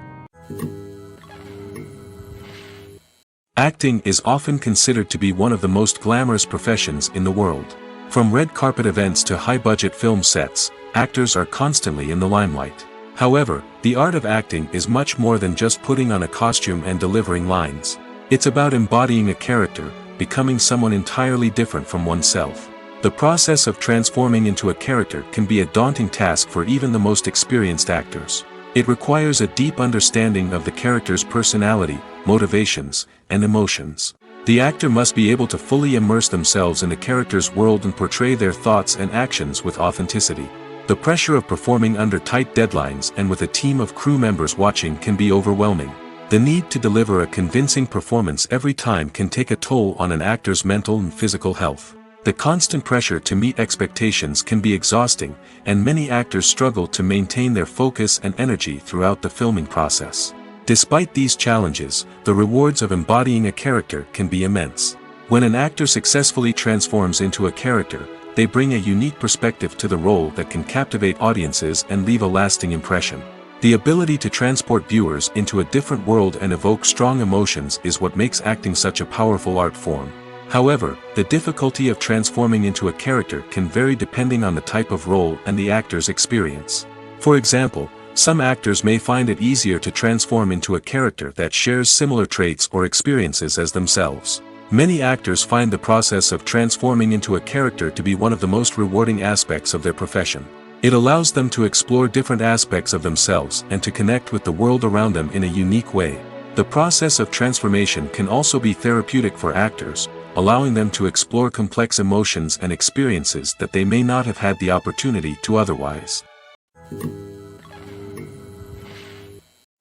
Acting is often considered to be one of the most glamorous professions in the world. From red carpet events to high-budget film sets, actors are constantly in the limelight. However, the art of acting is much more than just putting on a costume and delivering lines. It's about embodying a character, becoming someone entirely different from oneself. The process of transforming into a character can be a daunting task for even the most experienced actors. It requires a deep understanding of the character's personality, motivations, and emotions. The actor must be able to fully immerse themselves in the character's world and portray their thoughts and actions with authenticity. The pressure of performing under tight deadlines and with a team of crew members watching can be overwhelming. The need to deliver a convincing performance every time can take a toll on an actor's mental and physical health. The constant pressure to meet expectations can be exhausting, and many actors struggle to maintain their focus and energy throughout the filming process. Despite these challenges, the rewards of embodying a character can be immense. When an actor successfully transforms into a character, they bring a unique perspective to the role that can captivate audiences and leave a lasting impression. The ability to transport viewers into a different world and evoke strong emotions is what makes acting such a powerful art form. However, the difficulty of transforming into a character can vary depending on the type of role and the actor's experience. For example, some actors may find it easier to transform into a character that shares similar traits or experiences as themselves. Many actors find the process of transforming into a character to be one of the most rewarding aspects of their profession. It allows them to explore different aspects of themselves and to connect with the world around them in a unique way. The process of transformation can also be therapeutic for actors, allowing them to explore complex emotions and experiences that they may not have had the opportunity to otherwise.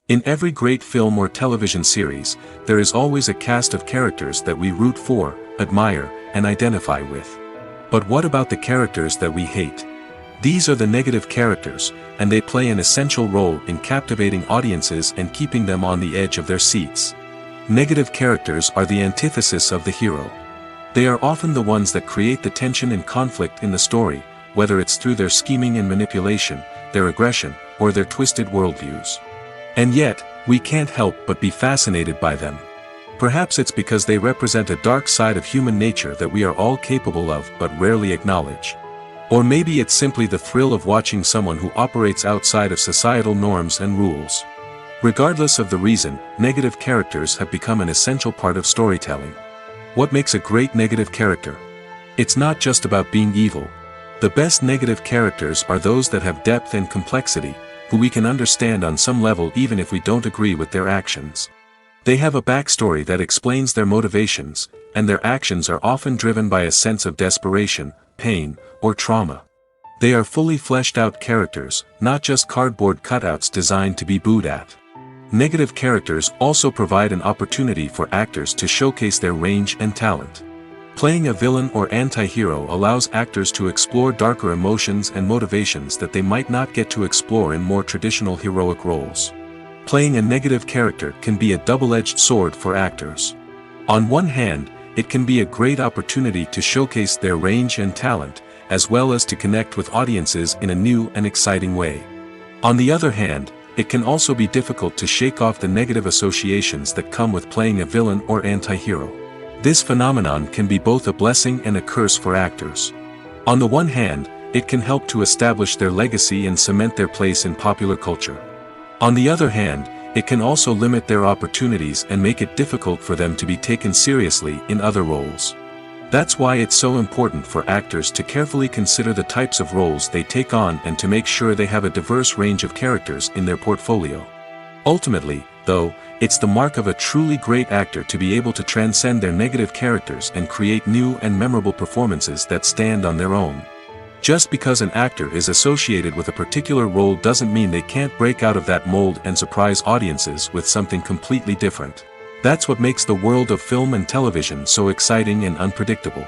In every great film or television series, there is always a cast of characters that we root for, admire, and identify with. But what about the characters that we hate? These are the negative characters, and they play an essential role in captivating audiences and keeping them on the edge of their seats. Negative characters are the antithesis of the hero. They are often the ones that create the tension and conflict in the story, whether it's through their scheming and manipulation, their aggression, or their twisted worldviews. And yet, we can't help but be fascinated by them. Perhaps it's because they represent a dark side of human nature that we are all capable of but rarely acknowledge. Or maybe it's simply the thrill of watching someone who operates outside of societal norms and rules. Regardless of the reason, negative characters have become an essential part of storytelling. What makes a great negative character? It's not just about being evil. The best negative characters are those that have depth and complexity, who we can understand on some level even if we don't agree with their actions. They have a backstory that explains their motivations, and their actions are often driven by a sense of desperation, pain, or trauma. They are fully fleshed out characters, not just cardboard cutouts designed to be booed at. Negative characters also provide an opportunity for actors to showcase their range and talent. Playing a villain or anti-hero allows actors to explore darker emotions and motivations that they might not get to explore in more traditional heroic roles. Playing a negative character can be a double-edged sword for actors. On one hand, it can be a great opportunity to showcase their range and talent, as well as to connect with audiences in a new and exciting way. On the other hand, it can also be difficult to shake off the negative associations that come with playing a villain or anti-hero. This phenomenon can be both a blessing and a curse for actors. On the one hand, it can help to establish their legacy and cement their place in popular culture. On the other hand, it can also limit their opportunities and make it difficult for them to be taken seriously in other roles. That's why it's so important for actors to carefully consider the types of roles they take on and to make sure they have a diverse range of characters in their portfolio. Ultimately, though, it's the mark of a truly great actor to be able to transcend their negative characters and create new and memorable performances that stand on their own. Just because an actor is associated with a particular role doesn't mean they can't break out of that mold and surprise audiences with something completely different. That's what makes the world of film and television so exciting and unpredictable.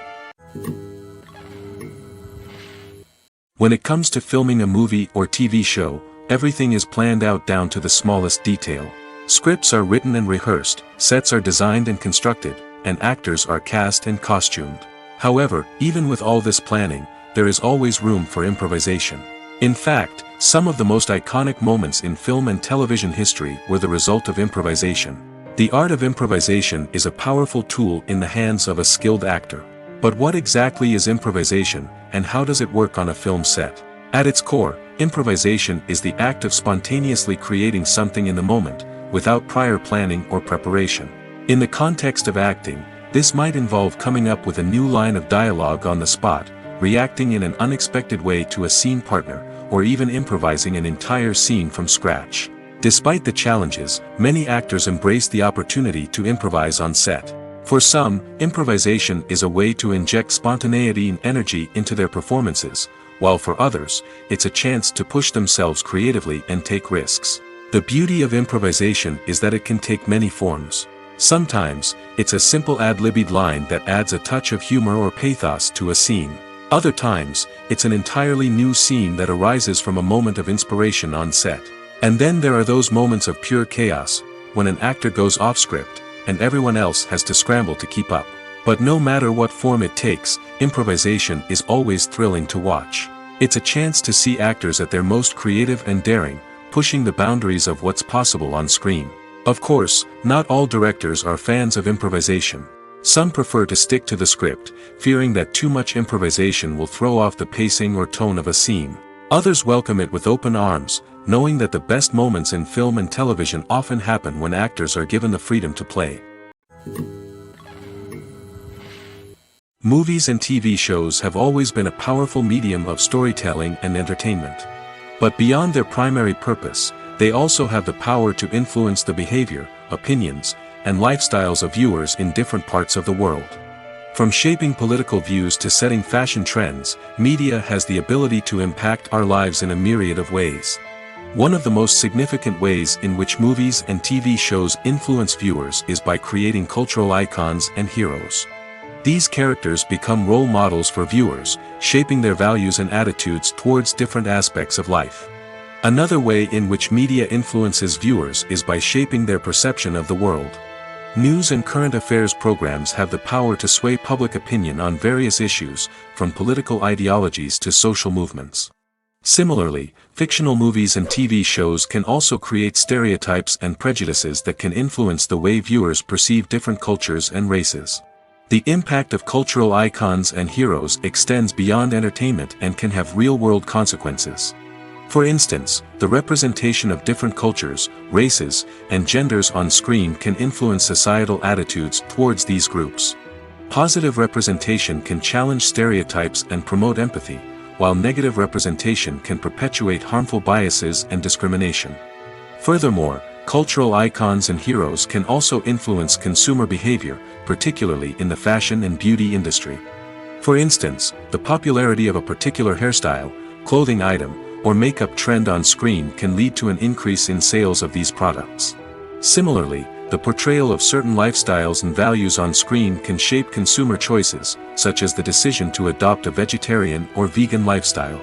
When it comes to filming a movie or TV show, everything is planned out down to the smallest detail. Scripts are written and rehearsed, sets are designed and constructed, and actors are cast and costumed. However, even with all this planning, there is always room for improvisation. In fact, some of the most iconic moments in film and television history were the result of improvisation. The art of improvisation is a powerful tool in the hands of a skilled actor. But what exactly is improvisation, and how does it work on a film set? At its core, improvisation is the act of spontaneously creating something in the moment, without prior planning or preparation. In the context of acting, this might involve coming up with a new line of dialogue on the spot, reacting in an unexpected way to a scene partner, or even improvising an entire scene from scratch. Despite the challenges, many actors embrace the opportunity to improvise on set. For some, improvisation is a way to inject spontaneity and energy into their performances, while for others, it's a chance to push themselves creatively and take risks. The beauty of improvisation is that it can take many forms. Sometimes, it's a simple ad-libbed line that adds a touch of humor or pathos to a scene. Other times, it's an entirely new scene that arises from a moment of inspiration on set. And then there are those moments of pure chaos, when an actor goes off script, and everyone else has to scramble to keep up. But no matter what form it takes, improvisation is always thrilling to watch. It's a chance to see actors at their most creative and daring, pushing the boundaries of what's possible on screen. Of course, not all directors are fans of improvisation. Some prefer to stick to the script, fearing that too much improvisation will throw off the pacing or tone of a scene. Others welcome it with open arms, knowing that the best moments in film and television often happen when actors are given the freedom to play. Movies and TV shows have always been a powerful medium of storytelling and entertainment. But beyond their primary purpose, they also have the power to influence the behavior, opinions, and lifestyles of viewers in different parts of the world. From shaping political views to setting fashion trends, media has the ability to impact our lives in a myriad of ways. One of the most significant ways in which movies and TV shows influence viewers is by creating cultural icons and heroes. These characters become role models for viewers, shaping their values and attitudes towards different aspects of life. Another way in which media influences viewers is by shaping their perception of the world. News and current affairs programs have the power to sway public opinion on various issues, from political ideologies to social movements. Similarly, fictional movies and TV shows can also create stereotypes and prejudices that can influence the way viewers perceive different cultures and races. The impact of cultural icons and heroes extends beyond entertainment and can have real-world consequences. For instance, the representation of different cultures, races, and genders on screen can influence societal attitudes towards these groups. Positive representation can challenge stereotypes and promote empathy, while negative representation can perpetuate harmful biases and discrimination. Furthermore, cultural icons and heroes can also influence consumer behavior, particularly in the fashion and beauty industry. For instance, the popularity of a particular hairstyle, clothing item, or makeup trend on screen can lead to an increase in sales of these products. Similarly, the portrayal of certain lifestyles and values on screen can shape consumer choices, such as the decision to adopt a vegetarian or vegan lifestyle.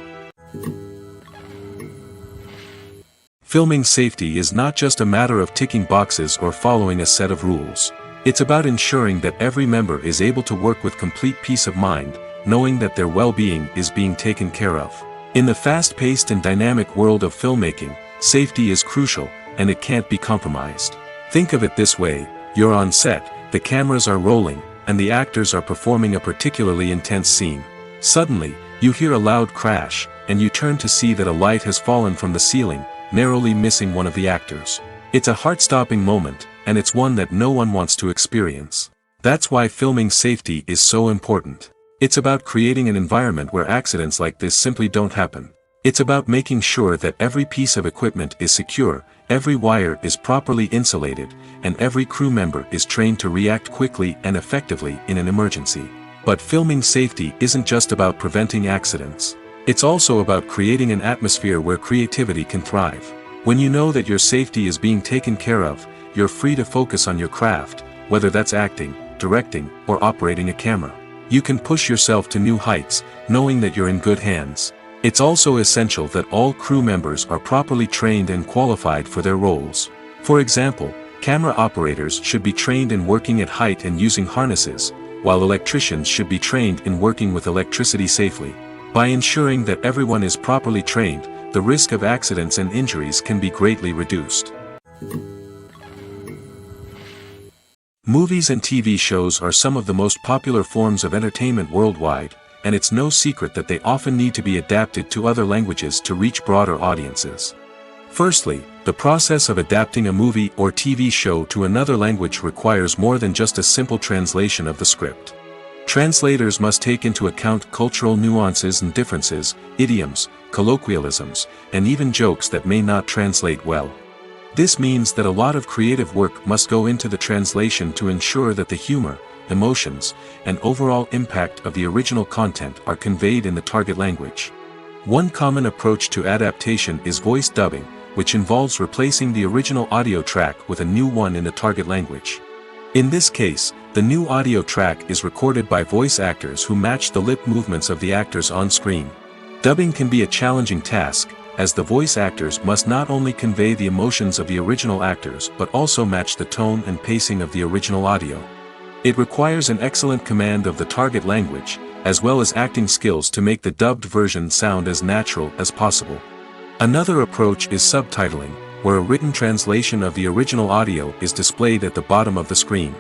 Filming safety is not just a matter of ticking boxes or following a set of rules. It's about ensuring that every member is able to work with complete peace of mind, knowing that their well-being is being taken care of. In the fast-paced and dynamic world of filmmaking, safety is crucial, and it can't be compromised. Think of it this way: you're on set, the cameras are rolling, and the actors are performing a particularly intense scene. Suddenly, you hear a loud crash, and you turn to see that a light has fallen from the ceiling, narrowly missing one of the actors. It's a heart-stopping moment, and it's one that no one wants to experience. That's why filming safety is so important. It's about creating an environment where accidents like this simply don't happen. It's about making sure that every piece of equipment is secure, every wire is properly insulated, and every crew member is trained to react quickly and effectively in an emergency. But filming safety isn't just about preventing accidents. It's also about creating an atmosphere where creativity can thrive. When you know that your safety is being taken care of, you're free to focus on your craft, whether that's acting, directing, or operating a camera. You can push yourself to new heights, knowing that you're in good hands. It's also essential that all crew members are properly trained and qualified for their roles. For example, camera operators should be trained in working at height and using harnesses, while electricians should be trained in working with electricity safely. By ensuring that everyone is properly trained, the risk of accidents and injuries can be greatly reduced. Movies and TV shows are some of the most popular forms of entertainment worldwide, and it's no secret that they often need to be adapted to other languages to reach broader audiences. Firstly, the process of adapting a movie or TV show to another language requires more than just a simple translation of the script. Translators must take into account cultural nuances and differences, idioms, colloquialisms, and even jokes that may not translate well. This means that a lot of creative work must go into the translation to ensure that the humor, emotions, and overall impact of the original content are conveyed in the target language. One common approach to adaptation is voice dubbing, which involves replacing the original audio track with a new one in the target language. In this case, the new audio track is recorded by voice actors who match the lip movements of the actors on screen. Dubbing can be a challenging task, as the voice actors must not only convey the emotions of the original actors but also match the tone and pacing of the original audio. It requires an excellent command of the target language, as well as acting skills to make the dubbed version sound as natural as possible. Another approach is subtitling, where a written translation of the original audio is displayed at the bottom of the screen.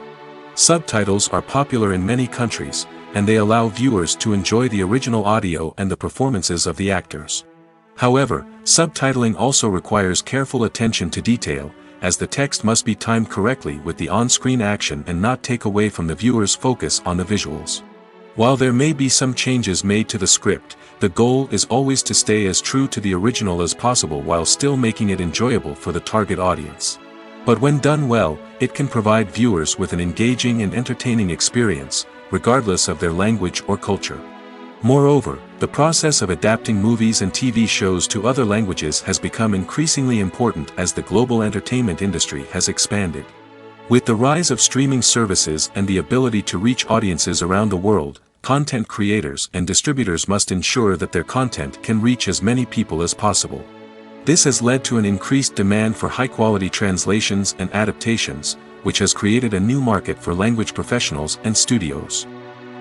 Subtitles are popular in many countries, and they allow viewers to enjoy the original audio and the performances of the actors. However, subtitling also requires careful attention to detail, as the text must be timed correctly with the on-screen action and not take away from the viewer's focus on the visuals. While there may be some changes made to the script, the goal is always to stay as true to the original as possible while still making it enjoyable for the target audience. But when done well, it can provide viewers with an engaging and entertaining experience, regardless of their language or culture. Moreover, the process of adapting movies and TV shows to other languages has become increasingly important as the global entertainment industry has expanded. With the rise of streaming services and the ability to reach audiences around the world, content creators and distributors must ensure that their content can reach as many people as possible. This has led to an increased demand for high-quality translations and adaptations, which has created a new market for language professionals and studios.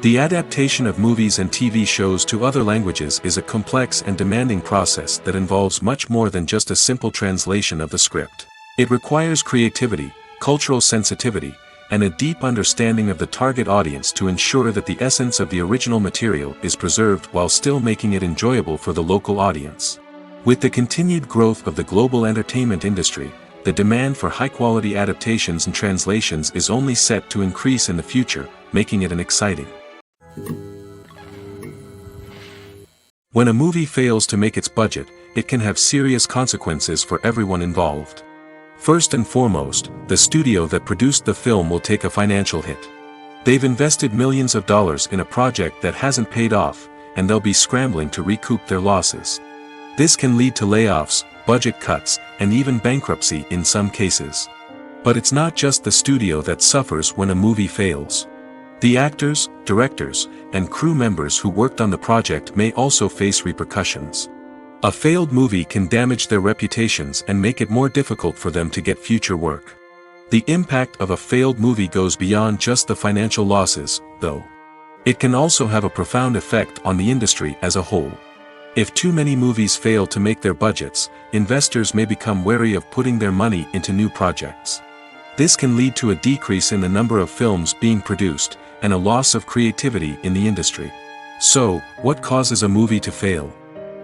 The adaptation of movies and TV shows to other languages is a complex and demanding process that involves much more than just a simple translation of the script. It requires creativity, cultural sensitivity, and a deep understanding of the target audience to ensure that the essence of the original material is preserved while still making it enjoyable for the local audience. With the continued growth of the global entertainment industry, the demand for high-quality adaptations and translations is only set to increase in the future, making it an exciting. When a movie fails to make its budget, it can have serious consequences for everyone involved. First and foremost, the studio that produced the film will take a financial hit. They've invested millions of dollars in a project that hasn't paid off, and they'll be scrambling to recoup their losses. This can lead to layoffs, budget cuts, and even bankruptcy in some cases. But it's not just the studio that suffers when a movie fails. The actors, directors, and crew members who worked on the project may also face repercussions. A failed movie can damage their reputations and make it more difficult for them to get future work. The impact of a failed movie goes beyond just the financial losses, though. It can also have a profound effect on the industry as a whole. If too many movies fail to make their budgets, investors may become wary of putting their money into new projects. This can lead to a decrease in the number of films being produced, and a loss of creativity in the industry. So, what causes a movie to fail?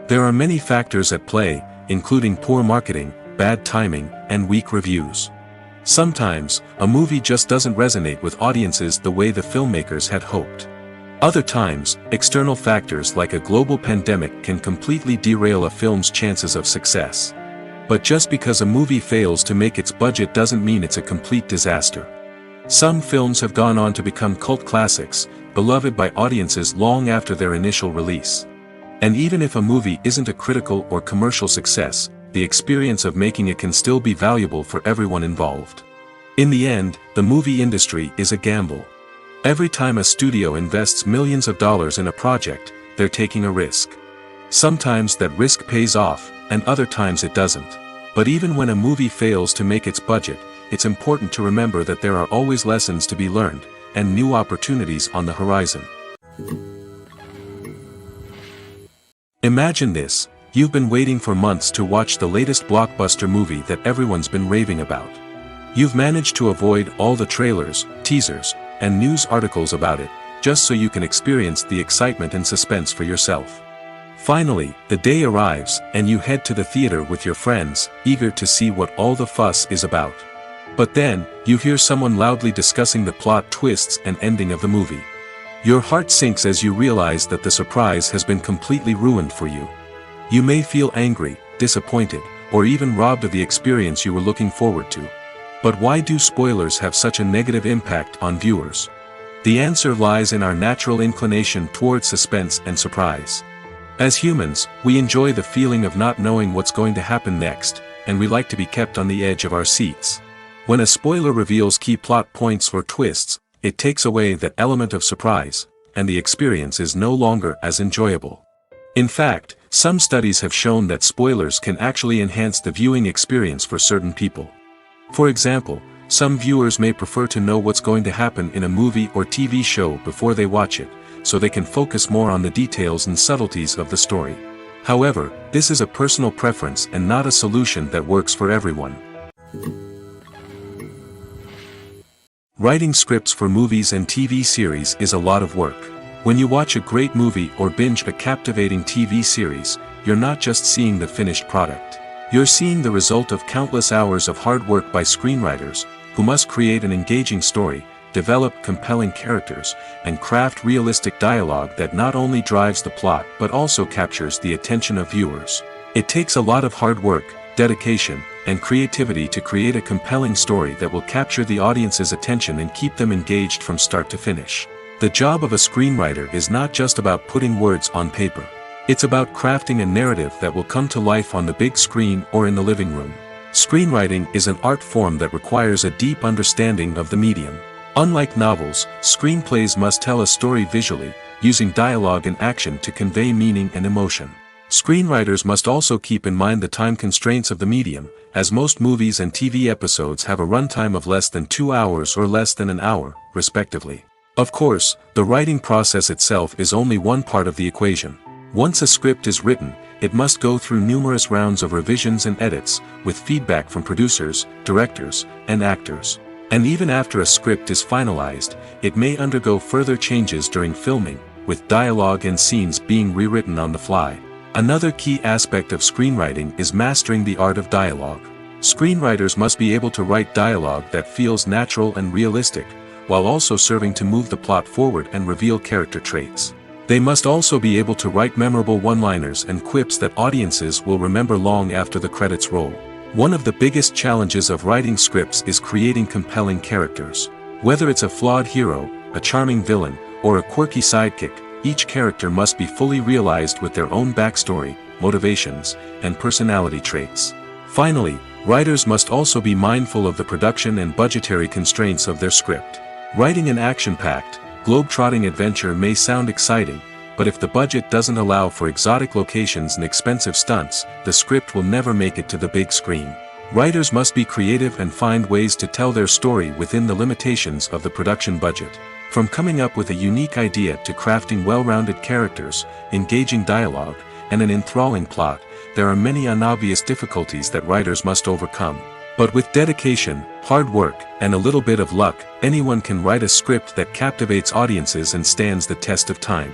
There are many factors at play, including poor marketing, bad timing, and weak reviews. Sometimes, a movie just doesn't resonate with audiences the way the filmmakers had hoped. Other times, external factors like a global pandemic can completely derail a film's chances of success. But just because a movie fails to make its budget doesn't mean it's a complete disaster. Some films have gone on to become cult classics, beloved by audiences long after their initial release. And even if a movie isn't a critical or commercial success, the experience of making it can still be valuable for everyone involved. In the end, the movie industry is a gamble. Every time a studio invests millions of dollars in a project, they're taking a risk. Sometimes that risk pays off, and other times it doesn't. But even when a movie fails to make its budget, it's important to remember that there are always lessons to be learned, and new opportunities on the horizon. Imagine this: you've been waiting for months to watch the latest blockbuster movie that everyone's been raving about. You've managed to avoid all the trailers, teasers, and news articles about it, just so you can experience the excitement and suspense for yourself. Finally, the day arrives, and you head to the theater with your friends, eager to see what all the fuss is about. But then, you hear someone loudly discussing the plot twists and ending of the movie. Your heart sinks as you realize that the surprise has been completely ruined for you. You may feel angry, disappointed, or even robbed of the experience you were looking forward to. But why do spoilers have such a negative impact on viewers? The answer lies in our natural inclination toward suspense and surprise. As humans, we enjoy the feeling of not knowing what's going to happen next, and we like to be kept on the edge of our seats. When a spoiler reveals key plot points or twists, it takes away that element of surprise, and the experience is no longer as enjoyable. In fact, some studies have shown that spoilers can actually enhance the viewing experience for certain people. For example, some viewers may prefer to know what's going to happen in a movie or TV show before they watch it, so they can focus more on the details and subtleties of the story. However, this is a personal preference and not a solution that works for everyone. Writing scripts for movies and TV series is a lot of work. When you watch a great movie or binge a captivating TV series, you're not just seeing the finished product. You're seeing the result of countless hours of hard work by screenwriters, who must create an engaging story, develop compelling characters, and craft realistic dialogue that not only drives the plot but also captures the attention of viewers. It takes a lot of hard work, dedication, and creativity to create a compelling story that will capture the audience's attention and keep them engaged from start to finish. The job of a screenwriter is not just about putting words on paper. It's about crafting a narrative that will come to life on the big screen or in the living room. Screenwriting is an art form that requires a deep understanding of the medium. Unlike novels, screenplays must tell a story visually, using dialogue and action to convey meaning and emotion. Screenwriters must also keep in mind the time constraints of the medium, as most movies and TV episodes have a runtime of less than 2 hours or less than an hour, respectively. Of course, the writing process itself is only one part of the equation. Once a script is written, it must go through numerous rounds of revisions and edits, with feedback from producers, directors, and actors. And even after a script is finalized, it may undergo further changes during filming, with dialogue and scenes being rewritten on the fly. Another key aspect of screenwriting is mastering the art of dialogue. Screenwriters must be able to write dialogue that feels natural and realistic, while also serving to move the plot forward and reveal character traits. They must also be able to write memorable one-liners and quips that audiences will remember long after the credits roll. One of the biggest challenges of writing scripts is creating compelling characters. Whether it's a flawed hero, a charming villain, or a quirky sidekick, each character must be fully realized with their own backstory, motivations, and personality traits. Finally, writers must also be mindful of the production and budgetary constraints of their script. Writing an action-packed, globe-trotting adventure may sound exciting, but if the budget doesn't allow for exotic locations and expensive stunts, the script will never make it to the big screen. Writers must be creative and find ways to tell their story within the limitations of the production budget. From coming up with a unique idea to crafting well-rounded characters, engaging dialogue, and an enthralling plot, there are many unobvious difficulties that writers must overcome. But with dedication, hard work, and a little bit of luck, anyone can write a script that captivates audiences and stands the test of time.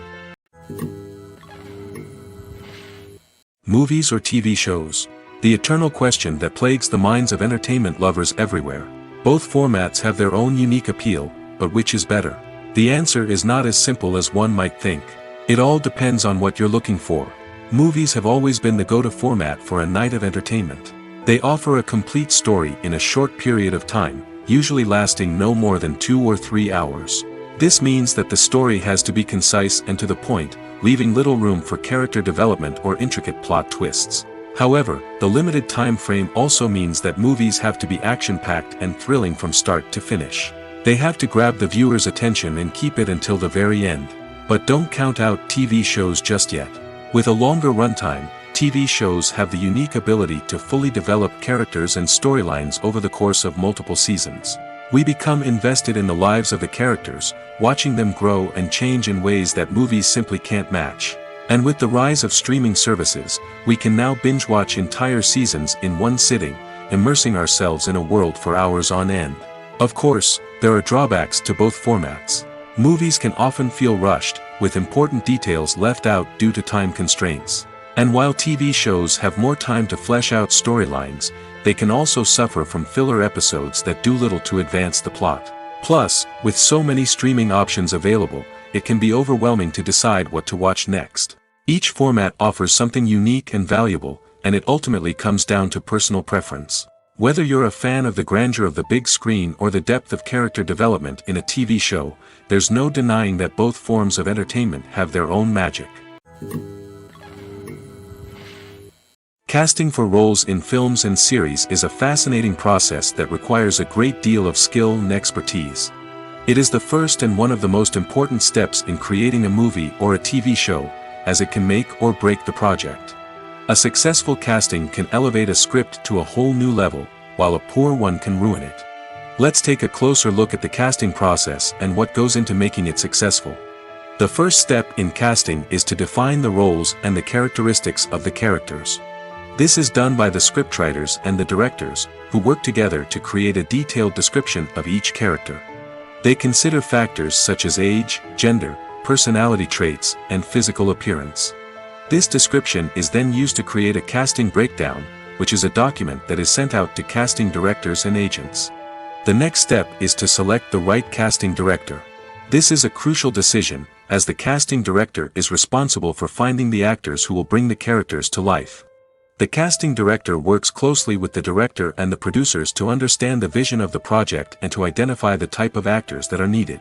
Movies or TV shows? The eternal question that plagues the minds of entertainment lovers everywhere. Both formats have their own unique appeal, but which is better? The answer is not as simple as one might think. It all depends on what you're looking for. Movies have always been the go-to format for a night of entertainment. They offer a complete story in a short period of time, usually lasting no more than 2 or 3 hours. This means that the story has to be concise and to the point, leaving little room for character development or intricate plot twists. However, the limited time frame also means that movies have to be action-packed and thrilling from start to finish. They have to grab the viewer's attention and keep it until the very end. But don't count out TV shows just yet. With a longer runtime, TV shows have the unique ability to fully develop characters and storylines over the course of multiple seasons. We become invested in the lives of the characters, watching them grow and change in ways that movies simply can't match. And with the rise of streaming services, we can now binge-watch entire seasons in one sitting, immersing ourselves in a world for hours on end. Of course, there are drawbacks to both formats. Movies can often feel rushed, with important details left out due to time constraints. And while TV shows have more time to flesh out storylines, they can also suffer from filler episodes that do little to advance the plot. Plus, with so many streaming options available, it can be overwhelming to decide what to watch next. Each format offers something unique and valuable, and it ultimately comes down to personal preference. Whether you're a fan of the grandeur of the big screen or the depth of character development in a TV show, there's no denying that both forms of entertainment have their own magic. Casting for roles in films and series is a fascinating process that requires a great deal of skill and expertise. It is the first and one of the most important steps in creating a movie or a TV show, as it can make or break the project. A successful casting can elevate a script to a whole new level, while a poor one can ruin it. Let's take a closer look at the casting process and what goes into making it successful. The first step in casting is to define the roles and the characteristics of the characters. This is done by the scriptwriters and the directors, who work together to create a detailed description of each character. They consider factors such as age, gender, personality traits, and physical appearance. This description is then used to create a casting breakdown, which is a document that is sent out to casting directors and agents. The next step is to select the right casting director. This is a crucial decision, as the casting director is responsible for finding the actors who will bring the characters to life. The casting director works closely with the director and the producers to understand the vision of the project and to identify the type of actors that are needed.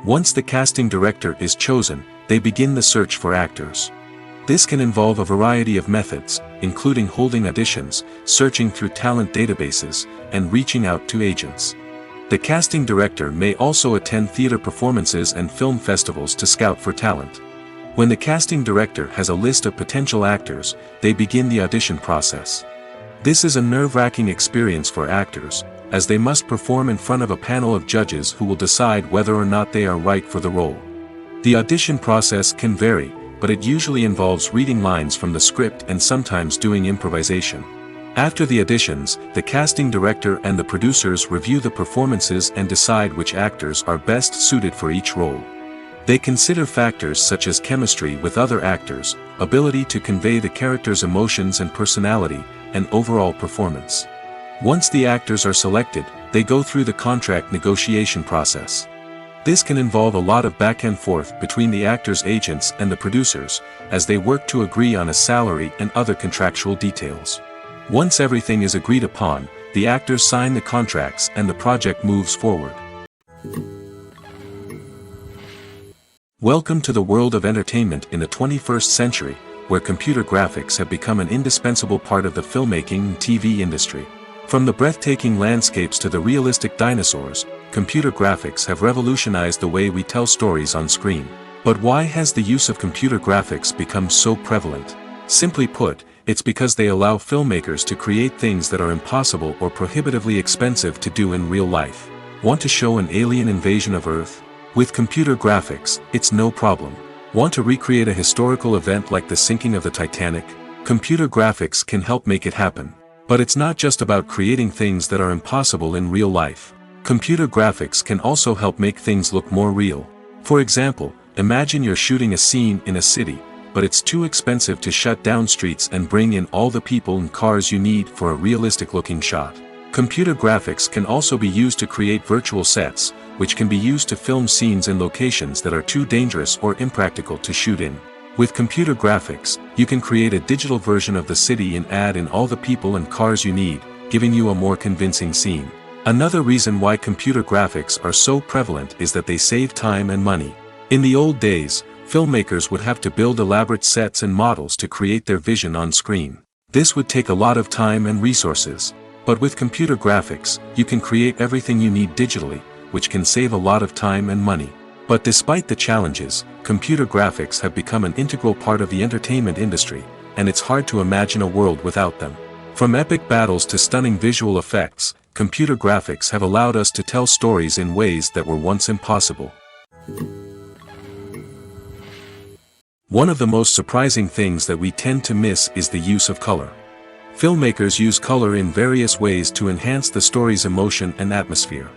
Once the casting director is chosen, they begin the search for actors. This can involve a variety of methods, including holding auditions, searching through talent databases, and reaching out to agents. The casting director may also attend theater performances and film festivals to scout for talent. When the casting director has a list of potential actors, they begin the audition process. This is a nerve-wracking experience for actors, as they must perform in front of a panel of judges who will decide whether or not they are right for the role. The audition process can vary, but it usually involves reading lines from the script and sometimes doing improvisation. After the auditions, the casting director and the producers review the performances and decide which actors are best suited for each role. They consider factors such as chemistry with other actors, ability to convey the character's emotions and personality, and overall performance. Once the actors are selected, they go through the contract negotiation process. This can involve a lot of back and forth between the actors' agents and the producers, as they work to agree on a salary and other contractual details. Once everything is agreed upon, the actors sign the contracts and the project moves forward. Welcome to the world of entertainment in the 21st century, where computer graphics have become an indispensable part of the filmmaking and TV industry. From the breathtaking landscapes to the realistic dinosaurs, computer graphics have revolutionized the way we tell stories on screen. But why has the use of computer graphics become so prevalent? Simply put, it's because they allow filmmakers to create things that are impossible or prohibitively expensive to do in real life. Want to show an alien invasion of Earth? With computer graphics, it's no problem. Want to recreate a historical event like the sinking of the Titanic? Computer graphics can help make it happen. But it's not just about creating things that are impossible in real life. Computer graphics can also help make things look more real. For example, imagine you're shooting a scene in a city, but it's too expensive to shut down streets and bring in all the people and cars you need for a realistic-looking shot. Computer graphics can also be used to create virtual sets, which can be used to film scenes in locations that are too dangerous or impractical to shoot in. With computer graphics, you can create a digital version of the city and add in all the people and cars you need, giving you a more convincing scene. Another reason why computer graphics are so prevalent is that they save time and money. In the old days, filmmakers would have to build elaborate sets and models to create their vision on screen. This would take a lot of time and resources. But with computer graphics, you can create everything you need digitally, which can save a lot of time and money. But despite the challenges, computer graphics have become an integral part of the entertainment industry, and it's hard to imagine a world without them. From epic battles to stunning visual effects, computer graphics have allowed us to tell stories in ways that were once impossible. One of the most surprising things that we tend to miss is the use of color. Filmmakers use color in various ways to enhance the story's emotion and atmosphere.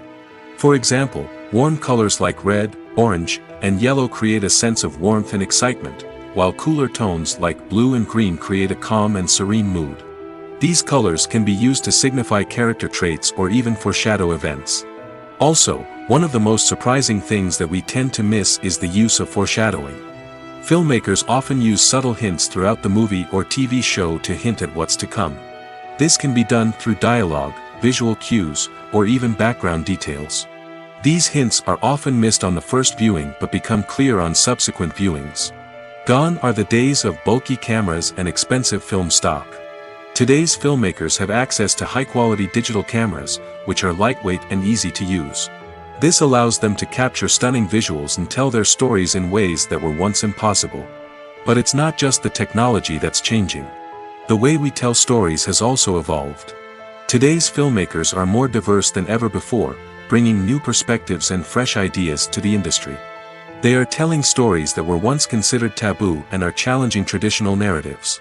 For example, warm colors like red, orange, and yellow create a sense of warmth and excitement, while cooler tones like blue and green create a calm and serene mood. These colors can be used to signify character traits or even foreshadow events. Also, one of the most surprising things that we tend to miss is the use of foreshadowing. Filmmakers often use subtle hints throughout the movie or TV show to hint at what's to come. This can be done through dialogue, visual cues, or even background details. These hints are often missed on the first viewing but become clear on subsequent viewings. Gone are the days of bulky cameras and expensive film stock. Today's filmmakers have access to high-quality digital cameras, which are lightweight and easy to use. This allows them to capture stunning visuals and tell their stories in ways that were once impossible. But it's not just the technology that's changing. The way we tell stories has also evolved. Today's filmmakers are more diverse than ever before, bringing new perspectives and fresh ideas to the industry. They are telling stories that were once considered taboo and are challenging traditional narratives.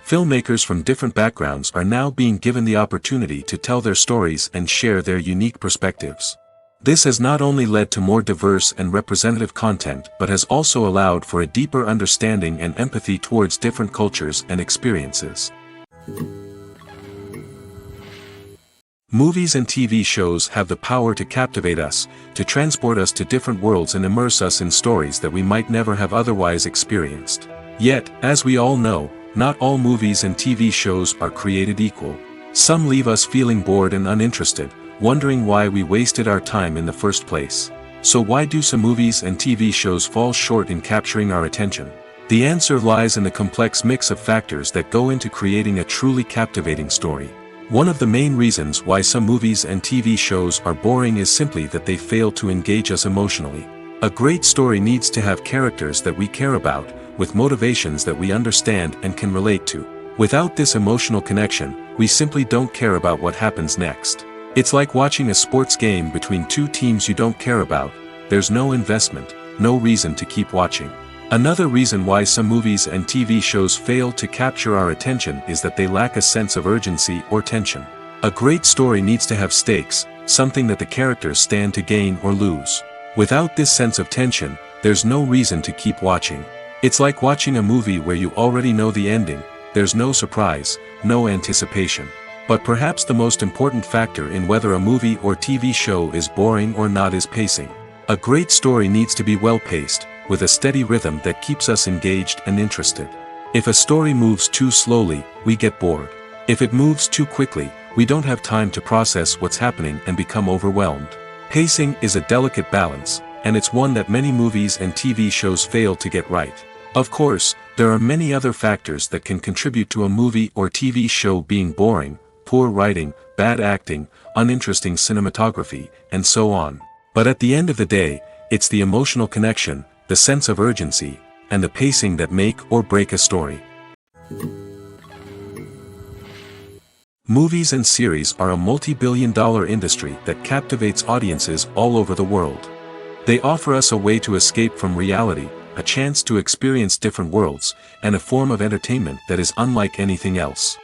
Filmmakers from different backgrounds are now being given the opportunity to tell their stories and share their unique perspectives. This has not only led to more diverse and representative content but has also allowed for a deeper understanding and empathy towards different cultures and experiences. Movies and TV shows have the power to captivate us, to transport us to different worlds and immerse us in stories that we might never have otherwise experienced. Yet, as we all know, not all movies and TV shows are created equal. Some leave us feeling bored and uninterested, wondering why we wasted our time in the first place. So why do some movies and TV shows fall short in capturing our attention? The answer lies in the complex mix of factors that go into creating a truly captivating story. One of the main reasons why some movies and TV shows are boring is simply that they fail to engage us emotionally. A great story needs to have characters that we care about, with motivations that we understand and can relate to. Without this emotional connection, we simply don't care about what happens next. It's like watching a sports game between two teams you don't care about. There's no investment, no reason to keep watching. Another reason why some movies and TV shows fail to capture our attention is that they lack a sense of urgency or tension. A great story needs to have stakes, something that the characters stand to gain or lose. Without this sense of tension, there's no reason to keep watching. It's like watching a movie where you already know the ending. There's no surprise, no anticipation. But perhaps the most important factor in whether a movie or TV show is boring or not is pacing. A great story needs to be well-paced, with a steady rhythm that keeps us engaged and interested. If a story moves too slowly, we get bored. If it moves too quickly, we don't have time to process what's happening and become overwhelmed. Pacing is a delicate balance, and it's one that many movies and TV shows fail to get right. Of course, there are many other factors that can contribute to a movie or TV show being boring: poor writing, bad acting, uninteresting cinematography, and so on. But at the end of the day, it's the emotional connection, the sense of urgency, and the pacing that make or break a story. Movies and series are a multi-billion-dollar industry that captivates audiences all over the world. They offer us a way to escape from reality, a chance to experience different worlds, and a form of entertainment that is unlike anything else.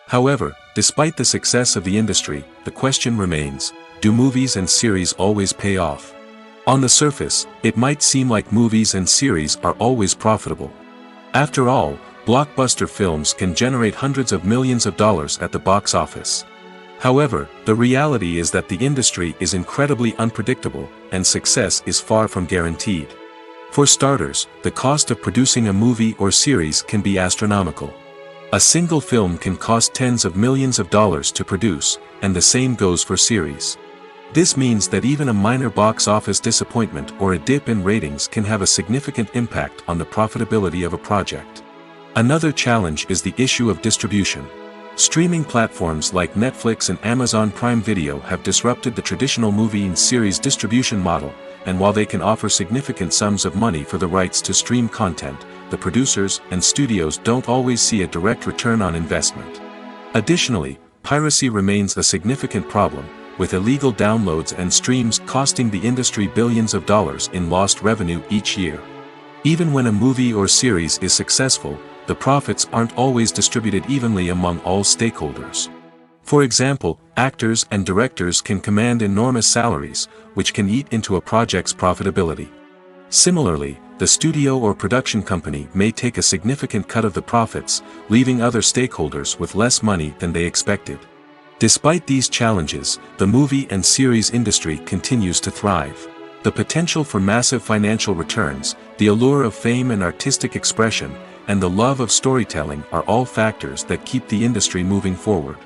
However, despite the success of the industry, the question remains: do movies and series always pay off? On the surface, it might seem like movies and series are always profitable. After all, blockbuster films can generate hundreds of millions of dollars at the box office. However, the reality is that the industry is incredibly unpredictable, and success is far from guaranteed. For starters, the cost of producing a movie or series can be astronomical. A single film can cost tens of millions of dollars to produce, and the same goes for series. This means that even a minor box office disappointment or a dip in ratings can have a significant impact on the profitability of a project. Another challenge is the issue of distribution. Streaming platforms like Netflix and Amazon Prime Video have disrupted the traditional movie and series distribution model, and while they can offer significant sums of money for the rights to stream content, the producers and studios don't always see a direct return on investment. Additionally, piracy remains a significant problem, with illegal downloads and streams costing the industry billions of dollars in lost revenue each year. Even when a movie or series is successful, the profits aren't always distributed evenly among all stakeholders. For example, actors and directors can command enormous salaries, which can eat into a project's profitability. Similarly, the studio or production company may take a significant cut of the profits, leaving other stakeholders with less money than they expected. Despite these challenges, the movie and series industry continues to thrive. The potential for massive financial returns, the allure of fame and artistic expression, and the love of storytelling are all factors that keep the industry moving forward.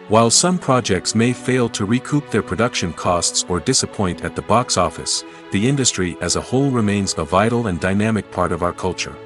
While some projects may fail to recoup their production costs or disappoint at the box office, the industry as a whole remains a vital and dynamic part of our culture.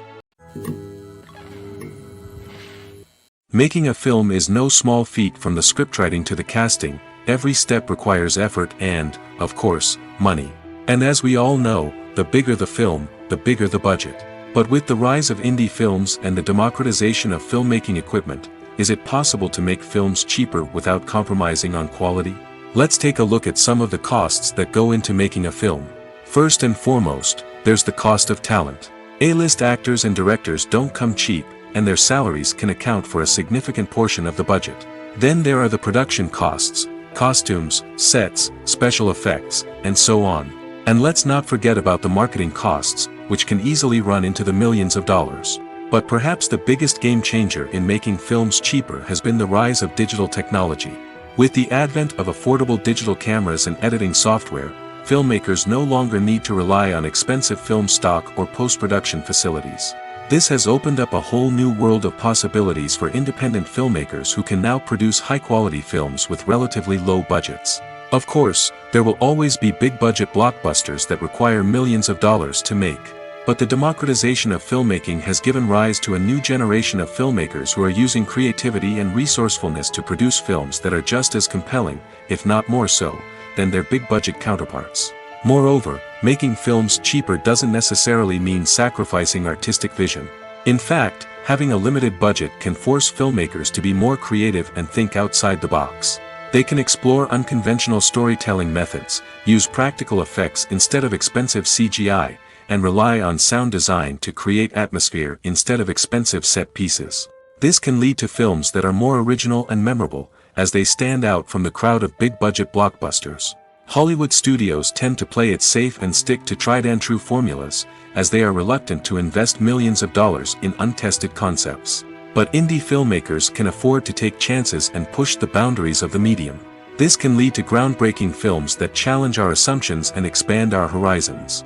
Making a film is no small feat. From the scriptwriting to the casting, every step requires effort and, of course, money. And as we all know, the bigger the film, the bigger the budget. But with the rise of indie films and the democratization of filmmaking equipment, is it possible to make films cheaper without compromising on quality? Let's take a look at some of the costs that go into making a film. First and foremost, there's the cost of talent. A-list actors and directors don't come cheap, and their salaries can account for a significant portion of the budget. Then there are the production costs, costumes, sets, special effects, and so on. And let's not forget about the marketing costs, which can easily run into the millions of dollars. But perhaps the biggest game changer in making films cheaper has been the rise of digital technology. With the advent of affordable digital cameras and editing software, filmmakers no longer need to rely on expensive film stock or post-production facilities. This has opened up a whole new world of possibilities for independent filmmakers who can now produce high-quality films with relatively low budgets. Of course, there will always be big-budget blockbusters that require millions of dollars to make. But the democratization of filmmaking has given rise to a new generation of filmmakers who are using creativity and resourcefulness to produce films that are just as compelling, if not more so, than their big-budget counterparts. Moreover, making films cheaper doesn't necessarily mean sacrificing artistic vision. In fact, having a limited budget can force filmmakers to be more creative and think outside the box. They can explore unconventional storytelling methods, use practical effects instead of expensive CGI, and rely on sound design to create atmosphere instead of expensive set pieces. This can lead to films that are more original and memorable, as they stand out from the crowd of big-budget blockbusters. Hollywood studios tend to play it safe and stick to tried-and-true formulas, as they are reluctant to invest millions of dollars in untested concepts. But indie filmmakers can afford to take chances and push the boundaries of the medium. This can lead to groundbreaking films that challenge our assumptions and expand our horizons.